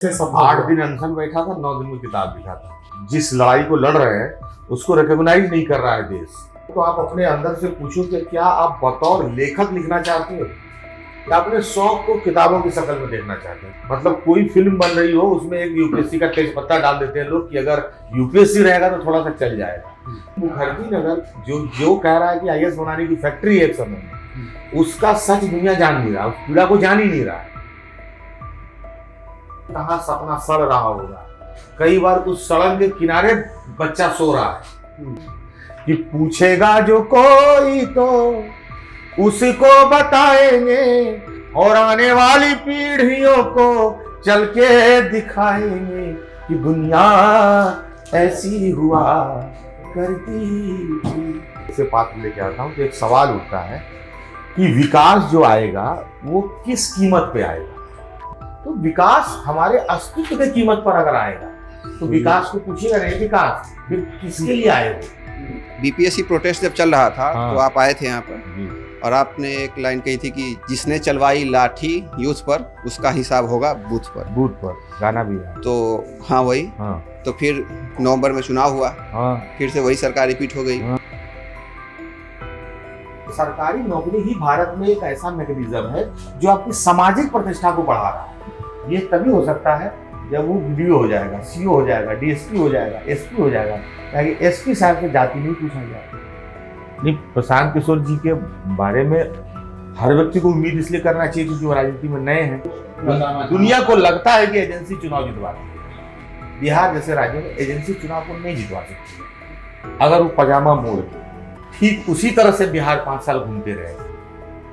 8 दिन अनशन बैठा था, 9 दिन में किताब लिखा था। जिस लड़ाई को लड़ रहे हैं उसको रिकॉग्नाइज नहीं कर रहा है देश। तो आप अपने अंदर से पूछो कि क्या आप बतौर लेखक लिखना चाहते हो या अपने शौक को किताबों की शक्ल में देखना चाहते हैं। मतलब कोई फिल्म बन रही हो, उसमें एक यूपीएससी का तेज पत्ता डाल देते हैं लोग कि अगर यूपीएससी रहेगा तो थोड़ा सा चल जाएगा। मुखर्जी नगर जो कह रहा है कि आईएएस बनाने की फैक्ट्री है एक समय में, उसका सच दुनिया जान नहीं रहा, उस पीड़ा को जान ही नहीं रहा है। कहाँ सपना सड़ रहा होगा, कई बार उस सड़क के किनारे बच्चा सो रहा है कि पूछेगा जो कोई तो उसको बताएंगे और आने वाली पीढ़ियों को चल के दिखाएंगे कि दुनिया ऐसी हुआ करती थी। इसे पात्र लेके आता हूँ तो एक सवाल उठता है कि विकास जो आएगा वो किस कीमत पे आएगा। तो विकास हमारे अस्तित्व की कीमत पर अगर आएगा तो विकास को पूछिएगा नहीं, विकास फिर किसके लिए आएगा। बीपीएससी प्रोटेस्ट जब चल रहा था तो आप आए थे यहाँ पर और आपने एक लाइन कही थी कि जिसने चलवाई लाठी यूथ पर उसका हिसाब होगा बूथ पर गाना भी है। तो हाँ वही तो फिर नवंबर में चुनाव हुआ, फिर से वही सरकार रिपीट हो गई। सरकारी नौकरी ही भारत में एक ऐसा मैकेनिज्म है जो आपकी सामाजिक प्रतिष्ठा को बढ़ा रहा है। ये तभी हो सकता है जब वो वीडियो हो जाएगा, सीओ हो जाएगा, डीएसपी हो जाएगा, एसपी हो जाएगा, ताकि एसपी साहब से जाति नहीं पूछा जाएगा। नहीं, प्रशांत किशोर जी के बारे में हर व्यक्ति को उम्मीद इसलिए करना चाहिए क्योंकि वो राजनीति में नए हैं। दुनिया को लगता है कि एजेंसी चुनाव जितवा सकती। बिहार जैसे राज्य में एजेंसी चुनाव को नहीं जितवा सकती। अगर वो पजामा मोड़ ठीक उसी तरह से बिहार 5 साल घूमते रहे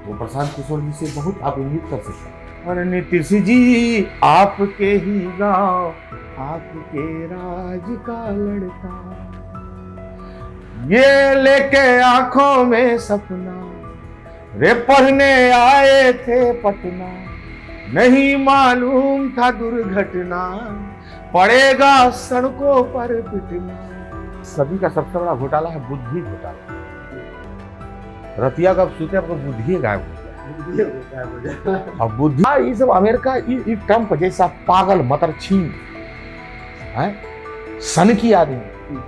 तो प्रशांत किशोर जी से बहुत आप उम्मीद कर सकते हैं। और नीतीश जी आपके ही गांव आपके राज का लड़का, ये लेके आंखों में सपना रे पढ़ने आए थे पटना, नहीं मालूम था दुर्घटना पड़ेगा सड़कों पर पिटना। सभी का सबसे बड़ा घोटाला है बुद्धि घोटाला। रतिया कब सोते आपको बुद्धि गायब हो गया। अब बुद्धि ये सब अमेरिका ये ट्रम्प जैसा पागल मतरछी है सन की आदमी,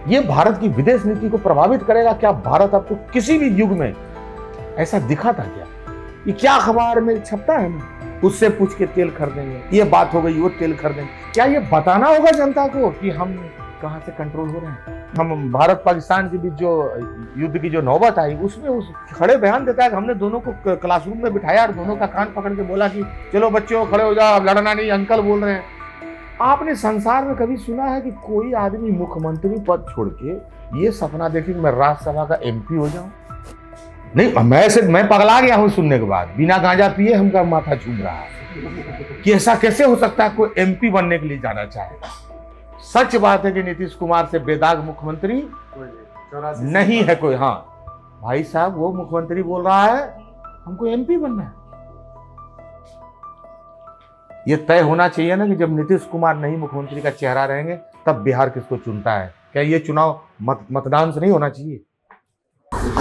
ये भारत की विदेश नीति को प्रभावित करेगा क्या? भारत आपको किसी भी युग में ऐसा दिखा था क्या? ये क्या अखबार में छपता है ना, उससे पूछ के तेल खरीदेंगे, ये बात हो गई वो तेल खरीदेंगे। क्या ये बताना होगा जनता को कि हम कहां से कंट्रोल हो रहे हैं? हम भारत पाकिस्तान के बीच जो युद्ध की जो नौबत आई उसमें उस खड़े बयान देता है कि हमने दोनों को क्लासरूम में बिठाया और दोनों का कान पकड़ के बोला कि चलो बच्चों खड़े हो जाओ, अब लड़ना नहीं, अंकल बोल रहे हैं। आपने संसार में कभी सुना है कि कोई आदमी मुख्यमंत्री पद छोड़ के ये सपना देखे कि मैं राज्यसभा का एमपी हो जाऊं? नहीं, मैं पगला गया हूं सुनने के बाद। बिना गांजा पिए हमका माथा झूम रहा है कि ऐसा कैसे हो सकता है कोई एमपी बनने के लिए जाना चाहेगा। सच बात है कि नीतीश कुमार से बेदाग मुख्यमंत्री नहीं है कोई। हाँ भाई साहब, वो मुख्यमंत्री बोल रहा है हमको एमपी बनना है। ये तय होना चाहिए ना कि जब नीतीश कुमार नहीं मुख्यमंत्री का चेहरा रहेंगे तब बिहार किसको चुनता है। क्या ये चुनाव मतदान से नहीं होना चाहिए?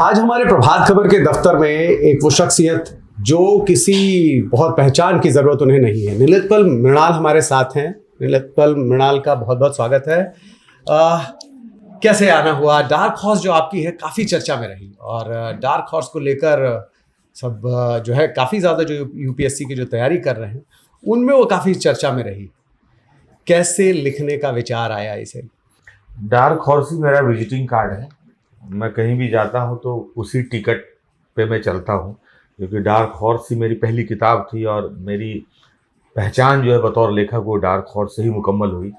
आज हमारे प्रभात खबर के दफ्तर में एक वो शख्सियत जो किसी बहुत पहचान की जरूरत उन्हें नहीं है, नीलोत्पल मृणाल हमारे साथ हैं। नीलोत्पल मृणाल का बहुत बहुत स्वागत है। कैसे आना हुआ? डार्क हॉर्स जो आपकी है काफ़ी चर्चा में रही और डार्क हॉर्स को लेकर सब जो है काफ़ी ज़्यादा जो यूपीएससी की जो तैयारी कर रहे हैं उनमें वो काफ़ी चर्चा में रही। कैसे लिखने का विचार आया इसे? डार्क हॉर्स ही मेरा विजिटिंग कार्ड है। मैं कहीं भी जाता हूँ तो उसी टिकट पे मैं चलता हूँ, क्योंकि डार्क हॉर्स ही मेरी पहली किताब थी और मेरी पहचान जो है बतौर लेखक वो डार्क हॉर्स से ही मुकम्मल हुई।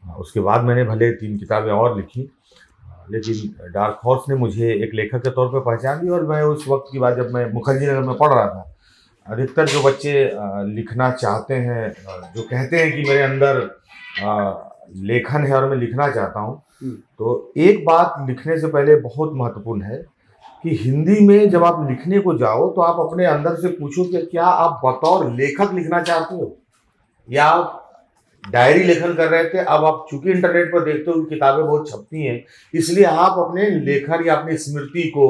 उसके बाद मैंने भले 3 किताबें और लिखी, लेकिन डार्क हॉर्स ने मुझे एक लेखक के तौर पे पहचान दी। और मैं उस वक्त की बात, जब मैं मुखर्जी नगर में पढ़ रहा था, अधिकतर जो बच्चे लिखना चाहते हैं, जो कहते हैं कि मेरे अंदर लेखन है और मैं लिखना चाहता हूँ, तो एक बात लिखने से पहले बहुत महत्वपूर्ण है कि हिंदी में जब आप लिखने को जाओ तो आप अपने अंदर से पूछो कि क्या आप बतौर लेखक लिखना चाहते हो या आप डायरी लेखन कर रहे थे। अब आप चूंकि इंटरनेट पर देखते हो कि किताबें बहुत छपती हैं, इसलिए आप अपने लेखन या अपनी स्मृति को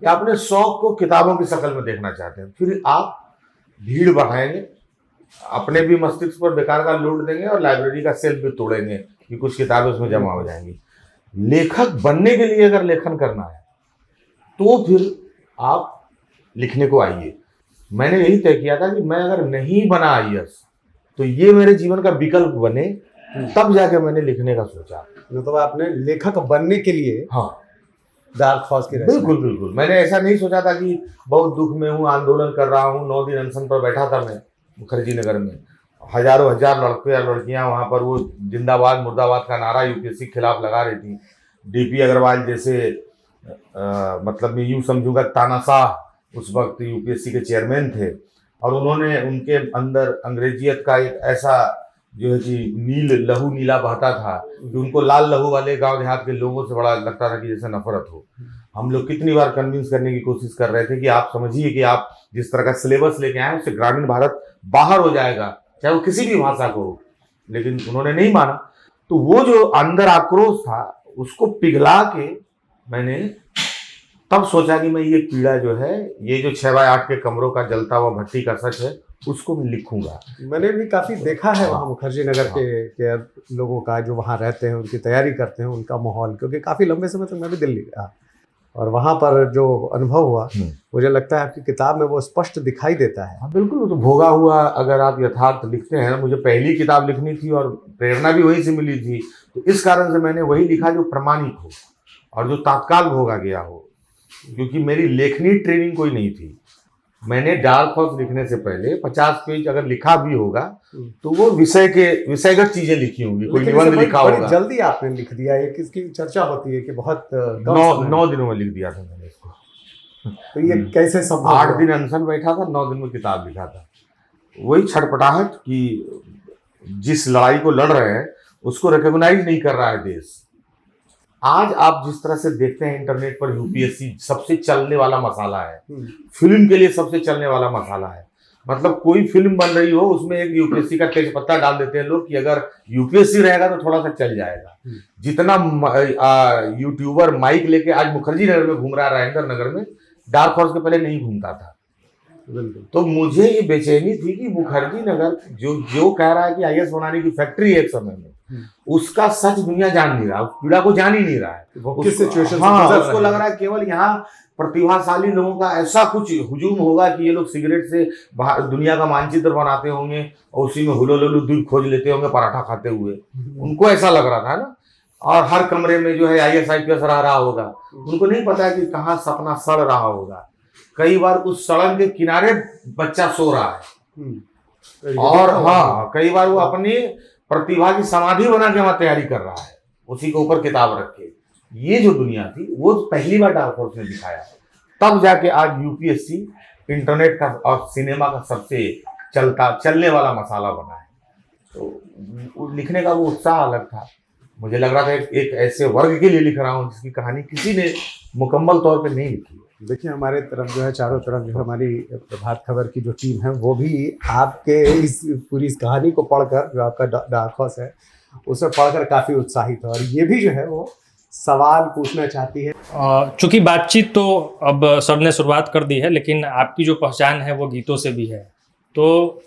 या अपने शौक को किताबों की शक्ल में देखना चाहते हैं। फिर आप भीड़ बढ़ाएंगे अपने भी मस्तिष्क पर बेकार का लोड देंगे और लाइब्रेरी का सेल्फ भी तोड़ेंगे कि कुछ किताबें उसमें जमा हो जाएंगी। लेखक बनने के लिए अगर लेखन करना है तो फिर आप लिखने को आइए। मैंने यही तय किया था कि मैं अगर नहीं बना IAS तो ये मेरे जीवन का विकल्प बने, तब जाके मैंने लिखने का सोचा। मतलब आपने लेखक बनने के लिए हाँ डार्क हॉर्स की रचना। बिल्कुल बिल्कुल, मैंने ऐसा नहीं सोचा था कि बहुत दुख में हूँ, आंदोलन कर रहा हूँ, 9 दिन अनशन पर बैठा था मैं मुखर्जी नगर में, हजारों हजार लड़के और लड़कियां वहां पर वो जिंदाबाद मुर्दाबाद का नारा यूपीएससी के खिलाफ लगा रही थी। DP अग्रवाल जैसे मतलब मैं यूं समझूंगा तानाशाह उस वक्त यूपीएससी के चेयरमैन थे, और उन्होंने उनके अंदर अंग्रेजियत का एक ऐसा जो है कि नील लहू नीला बहता था कि उनको लाल लहू वाले गांव देहात के लोगों से बड़ा लगता था कि जैसे नफरत हो। हम लोग कितनी बार कन्विंस करने की कोशिश कर रहे थे कि आप समझिए कि आप जिस तरह का सिलेबस लेके आए उससे ग्रामीण भारत बाहर हो जाएगा, चाहे वो किसी भी भाषा को हो, लेकिन उन्होंने नहीं माना। तो वो जो अंदर आक्रोश था उसको पिघला के मैंने तब सोचा कि मैं ये पीड़ा जो है, ये जो 6x8 के कमरों का जलता हुआ भट्टी का सच है, उसको मैं लिखूंगा। मैंने भी काफ़ी देखा है वहाँ मुखर्जी नगर के लोगों का, जो वहाँ रहते हैं, उनकी तैयारी करते हैं, उनका माहौल, क्योंकि काफ़ी लंबे समय तक मैं भी दिल्ली रहा और वहाँ पर जो अनुभव हुआ मुझे लगता है आपकी किताब में वो स्पष्ट दिखाई देता है। हाँ बिल्कुल, वो तो भोगा हुआ अगर आप यथार्थ लिखते हैं। मुझे पहली किताब लिखनी थी और प्रेरणा भी वहीं से मिली थी, तो इस कारण से मैंने वही लिखा जो प्रमाणिक हो और जो तत्काल भोगा गया हो, क्योंकि मेरी लेखनी ट्रेनिंग कोई नहीं थी। मैंने डार्क हॉर्स लिखने से पहले 50 पेज अगर लिखा भी होगा तो वो विषयगत चीजें लिखी होंगी, कोई निबंध लिखा होगा। जल्दी आपने लिख दिया, एक इसकी चर्चा होती है कि बहुत 9 दिनों में लिख दिया था मैंने इसको। तो ये कैसे संभव? 8 दिन अनशन बैठा था, 9 दिन में किताब लिखा था। वही छटपटाहट कि जिस लड़ाई को लड़ रहे हैं उसको रिकॉग्नाइज नहीं कर रहा है देश। आज आप जिस तरह से देखते हैं इंटरनेट पर यूपीएससी सबसे चलने वाला मसाला है, फिल्म के लिए सबसे चलने वाला मसाला है। मतलब कोई फिल्म बन रही हो उसमें एक यूपीएससी का तेज पत्ता डाल देते हैं लोग कि अगर यूपीएससी रहेगा तो थोड़ा सा चल जाएगा। जितना यूट्यूबर माइक लेके आज मुखर्जी नगर में घूम रहा है, राजेंद्र नगर में, डार्क हॉर्स के पहले नहीं घूमता था। तो मुझे ये बेचैनी थी कि मुखर्जी नगर जो कह रहा है कि IAS बनाने की फैक्ट्री एक समय में, उसका सच दुनिया जान नहीं रहा, पीड़ा को जान ही नहीं रहा है। किस सिचुएशन से हाँ, गुजर उसको रहे लग रहा है केवल यहाँ प्रतिभाशाली लोगों का ऐसा कुछ हुजूम होगा कि ये लोग सिगरेट से दुनिया का मानचित्र बनाते होंगे और उसी में हुलोलुलु दूध खोज लेते होंगे पराठा खाते हुए। उनको ऐसा लग रहा था ना। और हर कमरे में जो है IAS IPS रहा होगा। उनको नहीं पता है कि कहाँ सपना सड़ रहा होगा। कई बार उस सड़क के किनारे बच्चा सो रहा है और हाँ, कई बार वो अपनी प्रतिभा की समाधि बना के वहां तैयारी कर रहा है, उसी के ऊपर किताब रख के। ये जो दुनिया थी वो पहली बार डार्क हॉर्स ने दिखाया, तब जाके आज यूपीएससी इंटरनेट का और सिनेमा का सबसे चलने वाला मसाला बना है। तो लिखने का वो उत्साह अलग था। मुझे लग रहा था एक ऐसे वर्ग के लिए लिख रहा हूँ जिसकी कहानी किसी ने मुकम्मल तौर पे नहीं लिखी। देखिए हमारे तरफ जो है, चारों तरफ जो हमारी प्रभात खबर की जो टीम है वो भी आपके इस पूरी इस कहानी को पढ़कर, जो आपका डार्क हॉर्स है उसे पढ़कर काफ़ी उत्साहित है और ये भी जो है वो सवाल पूछना चाहती है। चूँकि बातचीत तो अब सर ने शुरुआत कर दी है, लेकिन आपकी जो पहचान है वो गीतों से भी है। तो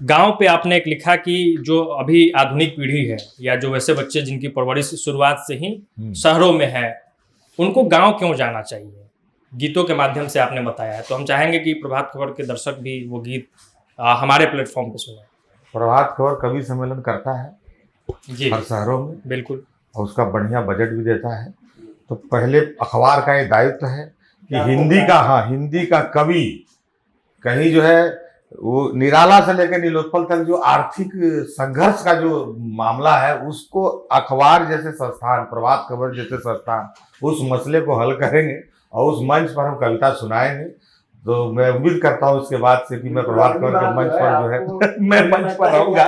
गांव पे आपने एक लिखा कि जो अभी आधुनिक पीढ़ी है या जो वैसे बच्चे जिनकी परवरिश शुरुआत से ही शहरों में है, उनको गांव क्यों जाना चाहिए, गीतों के माध्यम से आपने बताया है। तो हम चाहेंगे कि प्रभात खबर के दर्शक भी वो गीत हमारे प्लेटफॉर्म पे सुने। प्रभात खबर कवि सम्मेलन करता है जी हर शहरों में, बिल्कुल, और उसका बढ़िया बजट भी देता है। तो पहले अखबार का ये दायित्व है कि हिंदी का कवि कहीं जो है वो निराला से लेकर नीलोत्पल तक जो आर्थिक संघर्ष का जो मामला है उसको अखबार जैसे संस्थान, प्रभात खबर जैसे संस्थान उस मसले को हल करेंगे और उस मंच पर हम कविता सुनाएंगे। तो मैं उम्मीद करता हूँ इसके बाद से कि मैं प्रभात खबर के मंच पर जो है मैं मंच पर रहूंगा।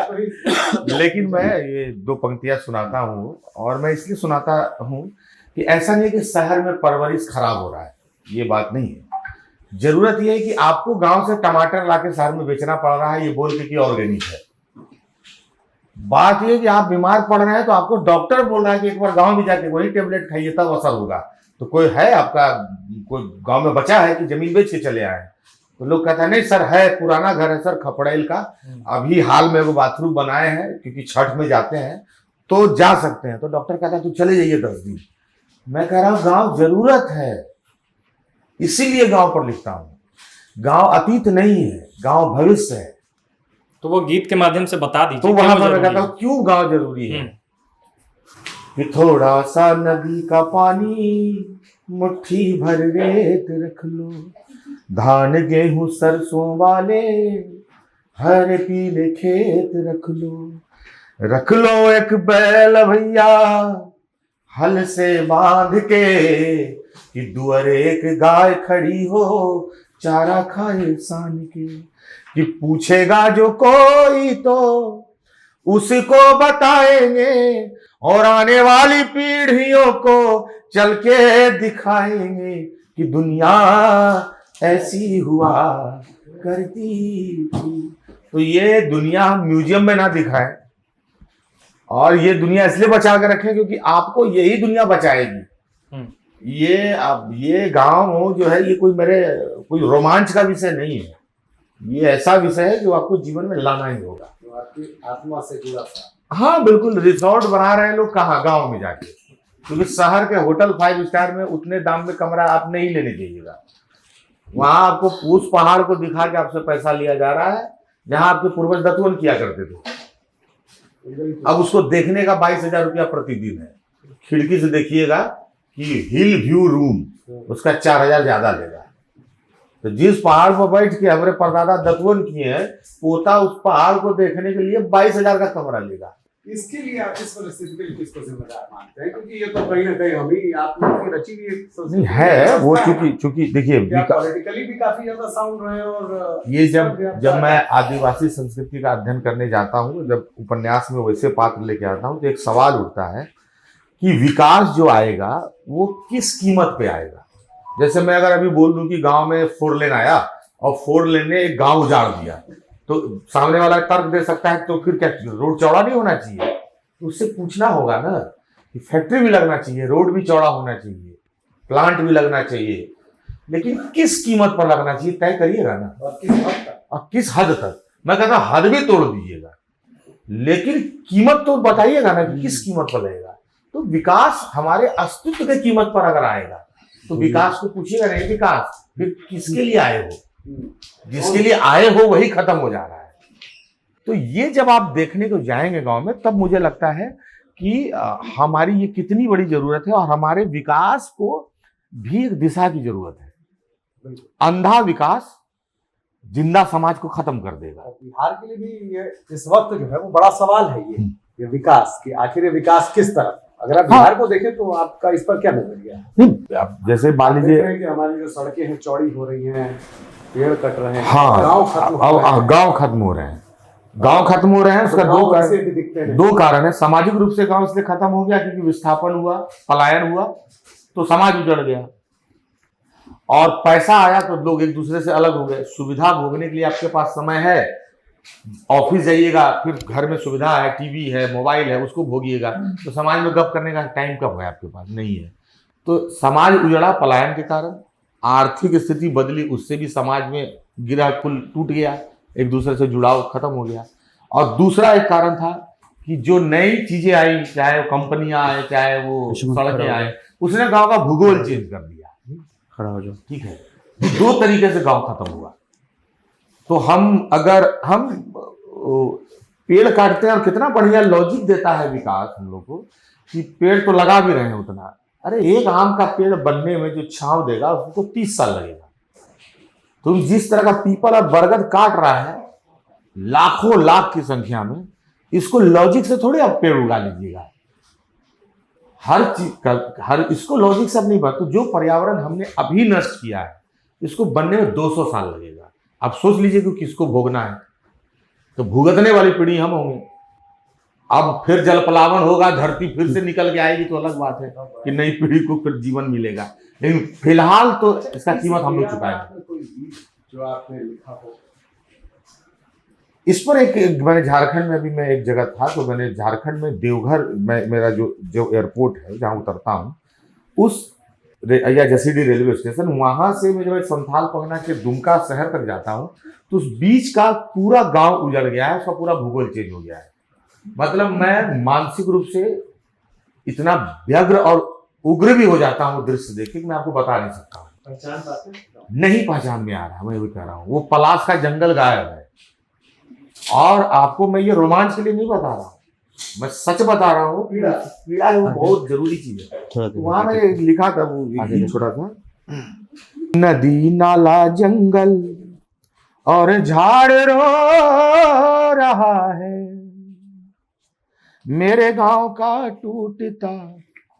लेकिन मैं ये 2 पंक्तियां सुनाता हूँ, और मैं इसलिए सुनाता हूँ कि ऐसा नहीं कि शहर में परवरिश खराब हो रहा है, ये बात नहीं है। जरूरत यह है कि आपको गांव से टमाटर लाके शहर में बेचना पड़ रहा है ये बोल के कि ऑर्गेनिक है। बात यह कि आप बीमार पड़ रहे हैं तो आपको डॉक्टर बोल रहा है कि एक बार गांव में जाके वही टेबलेट खाइए तब असर होगा। तो कोई है आपका, कोई गांव में बचा है कि जमीन बेच के चले आए? तो लोग कहते हैं नहीं सर है पुराना घर है सर खपड़ेल का, अभी हाल में वो बाथरूम बनाए हैं क्योंकि छठ में जाते हैं तो जा सकते हैं। तो डॉक्टर कहता है तू चले जाइए 10 दिन। मैं कह रहा हूँ गांव जरूरत है, इसीलिए गांव पर लिखता हूँ। गांव अतीत नहीं है, गांव भविष्य है। तो वो गीत के माध्यम से बता दीजिए तो वहां क्यों पर मैं जरूरी कहता है? हूँ क्यों गांव जरूरी है कि थोड़ा सा नदी का पानी मुट्ठी भर रेत रख लो, धान गेहूं सरसों वाले हरे पीले खेत रख लो एक बैल भैया हल से बांध के कि दुअर एक गाय खड़ी हो चारा खाए सान के, कि पूछेगा जो कोई तो उसको बताएंगे और आने वाली पीढ़ियों को चल के दिखाएंगे कि दुनिया ऐसी हुआ करती थी। तो ये दुनिया म्यूजियम में ना दिखाए और ये दुनिया इसलिए बचा के रखें क्योंकि आपको यही दुनिया बचाएगी। ये अब ये गांव जो है ये कोई रोमांच का विषय नहीं है, ये ऐसा विषय है जो आपको जीवन में लाना ही होगा। तो आपकी आत्मा से जुड़ा सा। हाँ बिल्कुल। रिसोर्ट बना रहे हैं लोग कहाँ, गांव में जाके, क्योंकि शहर के होटल 5 स्टार में उतने दाम में कमरा आप नहीं लेने जाइएगा। वहां आपको उस पहाड़ को दिखा के आपसे पैसा लिया जा रहा है जहां आपके पूर्वज दतवन किया करते थे। अब उसको देखने का 22,000 रुपया प्रतिदिन है। खिड़की से देखिएगा कि हिल व्यू रूम उसका 4,000 ज्यादा लेगा। तो जिस पहाड़ पर बैठ के हमारे परदादा दतवन किए हैं, पोता उस पहाड़ को देखने के लिए 22,000 का कमरा लेगा। इसके लिए आप इस परिस्थिति के लिए किसको जिम्मेदार मानते हैं? क्योंकि ये तो कहीं ना कहीं हम ही आप लोगों की रची हुई एक नहीं है वो, चूंकि देखिए पॉलिटिकली भी काफी ज्यादा साउंड रहे। और ये जब मैं आदिवासी संस्कृति का अध्ययन करने जाता हूँ, जब उपन्यास में वैसे पात्र लेके आता हूँ, तो एक सवाल उठता है कि विकास जो आएगा वो किस कीमत पे आएगा। जैसे मैं अगर अभी बोल दूं कि गांव में 4 लेन आया और 4 लेन ने एक गांव उजाड़ दिया, तो सामने वाला तर्क दे सकता है तो फिर क्या रोड चौड़ा नहीं होना चाहिए? तो उससे पूछना होगा ना कि फैक्ट्री भी लगना चाहिए, रोड भी चौड़ा होना चाहिए, प्लांट भी लगना चाहिए, लेकिन किस कीमत पर लगना चाहिए तय करिएगा ना, और किस हद तक। मैं कहता हूं हद भी तोड़ दीजिएगा, लेकिन कीमत तो बताइएगा ना कि किस कीमत पर लगेगा। तो विकास हमारे अस्तित्व के कीमत पर अगर आएगा तो विकास को पूछिएगा नहीं विकास फिर किसके लिए आए हो, जिसके लिए आए हो वही खत्म हो जा रहा है। तो ये जब आप देखने को जाएंगे गांव में, तब मुझे लगता है कि हमारी ये कितनी बड़ी जरूरत है और हमारे विकास को भी एक दिशा की जरूरत है। अंधा विकास जिंदा समाज को खत्म कर देगा। बिहार के लिए भी ये इस वक्त जो है वो बड़ा सवाल है ये विकास की, आखिर ये विकास किस तरफ। अगर आप बिहार को देखें तो आपका इस पर क्या नजरिया है? अब जैसे मान लीजिए कि हमारी जो सड़कें हैं चौड़ी हो रही हैं, पेड़ कट रहे हैं, हाँ गांव खत्म हो रहे हैं। गांव खत्म हो रहे हैं, गांव खत्म हो रहे हैं। उसका दो कारण है। सामाजिक रूप से गांव इसलिए खत्म हो गया क्योंकि विस्थापन हुआ, पलायन हुआ, तो समाज उजड़ गया। और पैसा आया तो लोग एक दूसरे से अलग हो गए। सुविधा भोगने के लिए आपके पास समय है, ऑफिस जाइएगा, फिर घर में सुविधा है, टीवी है, मोबाइल है, उसको भोगिएगा। तो समाज में गप करने का टाइम कब है आपके पास? नहीं है। तो समाज उजड़ा पलायन के कारण, आर्थिक स्थिति बदली, उससे भी समाज में गिरा, पुल टूट गया, एक दूसरे से जुड़ाव खत्म हो गया। और दूसरा एक कारण था कि जो नई चीजें आई, चाहे वो कंपनियां आए, चाहे वो सड़कें आए, उसने गांव का भूगोल चेंज कर दिया। खड़ा हो जाओ, ठीक है। 2 तरीके से गांव खत्म हुआ। तो अगर हम पेड़ काटते हैं, और कितना बढ़िया लॉजिक देता है विकास हम लोग को कि पेड़ तो लगा भी रहे हैं उतना। अरे एक आम का पेड़ बनने में जो छांव देगा उसको 30 साल लगेगा। तुम जिस तरह का पीपल और बरगद काट रहा है लाखों लाख की संख्या में, इसको लॉजिक से थोड़ी आप पेड़ उगा लीजिएगा। हर चीज इसको लॉजिक से अब नहीं बनता। तो जो पर्यावरण हमने अभी नष्ट किया है, इसको बनने में 200 साल लगेगा। अब सोच लीजिए कि किसको भोगना है, तो भुगतने वाली पीढ़ी हम होंगे। अब फिर जलपलावन होगा, धरती फिर से निकल के आएगी, तो अलग बात है कि नई पीढ़ी को फिर जीवन मिलेगा। लेकिन फिलहाल तो इसका कीमत हम लोग चुकाएंगे। जो आपने लिखा हो इस पर मैंने झारखंड में, अभी मैं एक जगह था, तो मैंने झारखंड में देवघर, मेरा जो एयरपोर्ट है जहाँ उतरता हूँ, उस या जसीडीह रेलवे स्टेशन, वहां से मैं जब संथाल परगना के दुमका शहर तक जाता हूँ तो उस बीच का पूरा गांव उजड़ गया है, उसका पूरा भूगोल चेंज हो गया है। मतलब मैं मानसिक रूप से इतना व्यग्र और उग्र भी हो जाता हूँ दृश्य देख के कि मैं आपको बता नहीं सकता हूँ। पहचान पाते हैं? नहीं पहचान में आ रहा, मैं वही कह रहा हूँ। वो पलाश का जंगल गायब है। और आपको मैं ये रोमांच के लिए नहीं बता रहा हूँ, मैं सच बता रहा हूँ। पीड़ा है, वो बहुत जरूरी चीज है। वहां मैंने लिखा था वो एक छोटा सा, नदी नाला जंगल और झाड़ रो रहा है, मेरे गांव का टूटता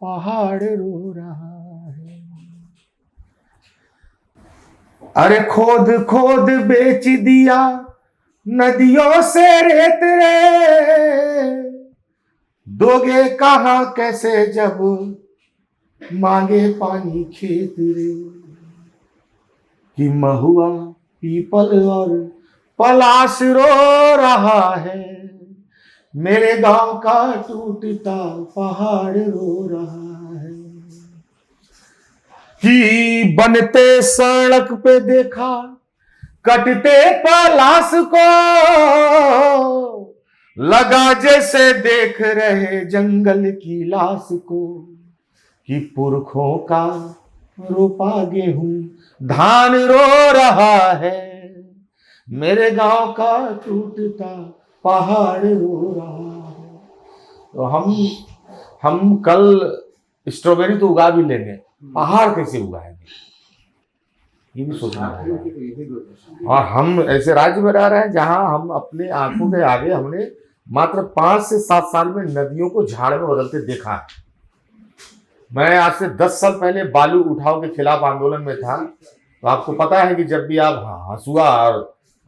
पहाड़ रो रहा है। अरे खोद खोद बेच दिया नदियों से रेत रे, दोगे कहाँ कैसे जब मांगे पानी खेत रे। कि महुआ पीपल और पलाश रो रहा है, मेरे गांव का टूटता पहाड़ रो रहा है। कि बनते सड़क पे देखा कटते पलाश को, लगा जैसे देख रहे जंगल की लाश को। कि पुरखों का रोपा गेहूं धान रो रहा है, मेरे गांव का टूटता पहाड़ रो रहा है। तो हम कल स्ट्रॉबेरी तो उगा भी लेंगे, पहाड़ कैसे उगाएंगे ये भी सोचना होगा। और हम ऐसे राज्य में रह रहे हैं जहां हम अपने आंखों के आगे हमने मात्र 5 से 7 साल में नदियों को झाड़ में बदलते देखा है। मैं आज से 10 साल पहले बालू उठाव के खिलाफ आंदोलन में था, तो आपको पता है कि जब भी आप हसुआ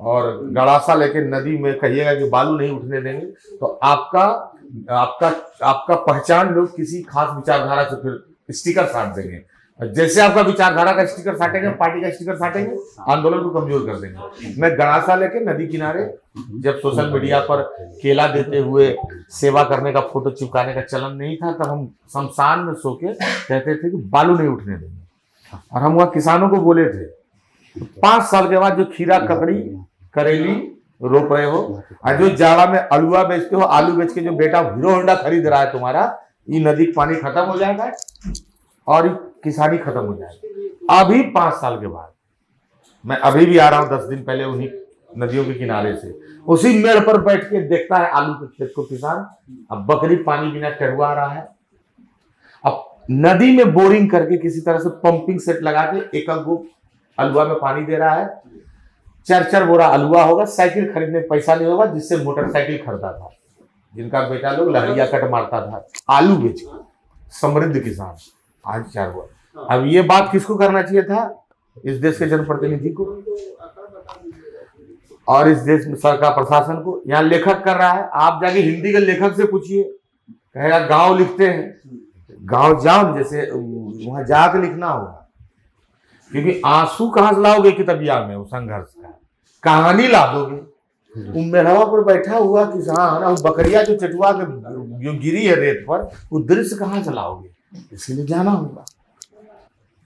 और गड़ासा लेके नदी में कहिएगा कि बालू नहीं उठने देंगे, तो आपका पहचान लोग किसी खास विचारधारा से फिर स्टिकर साट देंगे। जैसे आपका विचारधारा का स्टिकर साटेंगे, पार्टी का स्टिकर साटेंगे, आंदोलन को कमजोर कर देंगे। मैं गड़ासा लेके नदी किनारे जब सोशल मीडिया पर केला देते हुए सेवा करने का फोटो चिपकाने का चलन नहीं था, तब हम शमशान में सो के कहते थे कि बालू नहीं उठने देंगे। और हम वहाँ किसानों को बोले थे 5 साल के बाद जो खीरा ककड़ी करेली रोप रहे हो और जो जाड़ा में अलुआ बेचते हो, आलू बेच के जो बेटा हीरो होंडा खरीद रहा है तुम्हारा, ये नदी का पानी खत्म हो जाएगा और किसानी खत्म हो जाएगी। अभी 5 साल के बाद मैं अभी भी आ रहा हूं 10 दिन पहले उन्हीं नदियों के किनारे से, उसी मेड़ पर बैठ के देखता है आलू के खेत को किसान। अब बकरी पानी बिना टहुआ रहा है। अब नदी में बोरिंग करके किसी तरह से पंपिंग सेट लगा के एक गो अलुआ में पानी दे रहा है। 4-4 बोरा अलुआ होगा, साइकिल खरीदने में पैसा नहीं होगा, जिससे मोटरसाइकिल खरीदा था, जिनका बेटा लोग लहरिया कट मारता था आलू बेच के। समृद्ध किसान आज 4 बोरा। अब ये बात किसको करना चाहिए था? इस देश के जनप्रतिनिधि को और इस देश में सरकार प्रशासन को। यहाँ लेखक कर रहा है, आप जाके हिंदी के लेखक से पूछिए, कहेगा गांव लिखते हैं। गांव जाओ, जैसे वहां जाके लिखना होगा, क्योंकि आंसू कहां से लाओगे किताबिया में? वो संघर्ष का कहानी ला दोगे। मेढ़वा पर बैठा हुआ किसान और बकरिया जो चटुआ के जो गिरी है रेत पर, वो दृश्य कहां से लाओगे? इसलिए जाना होगा।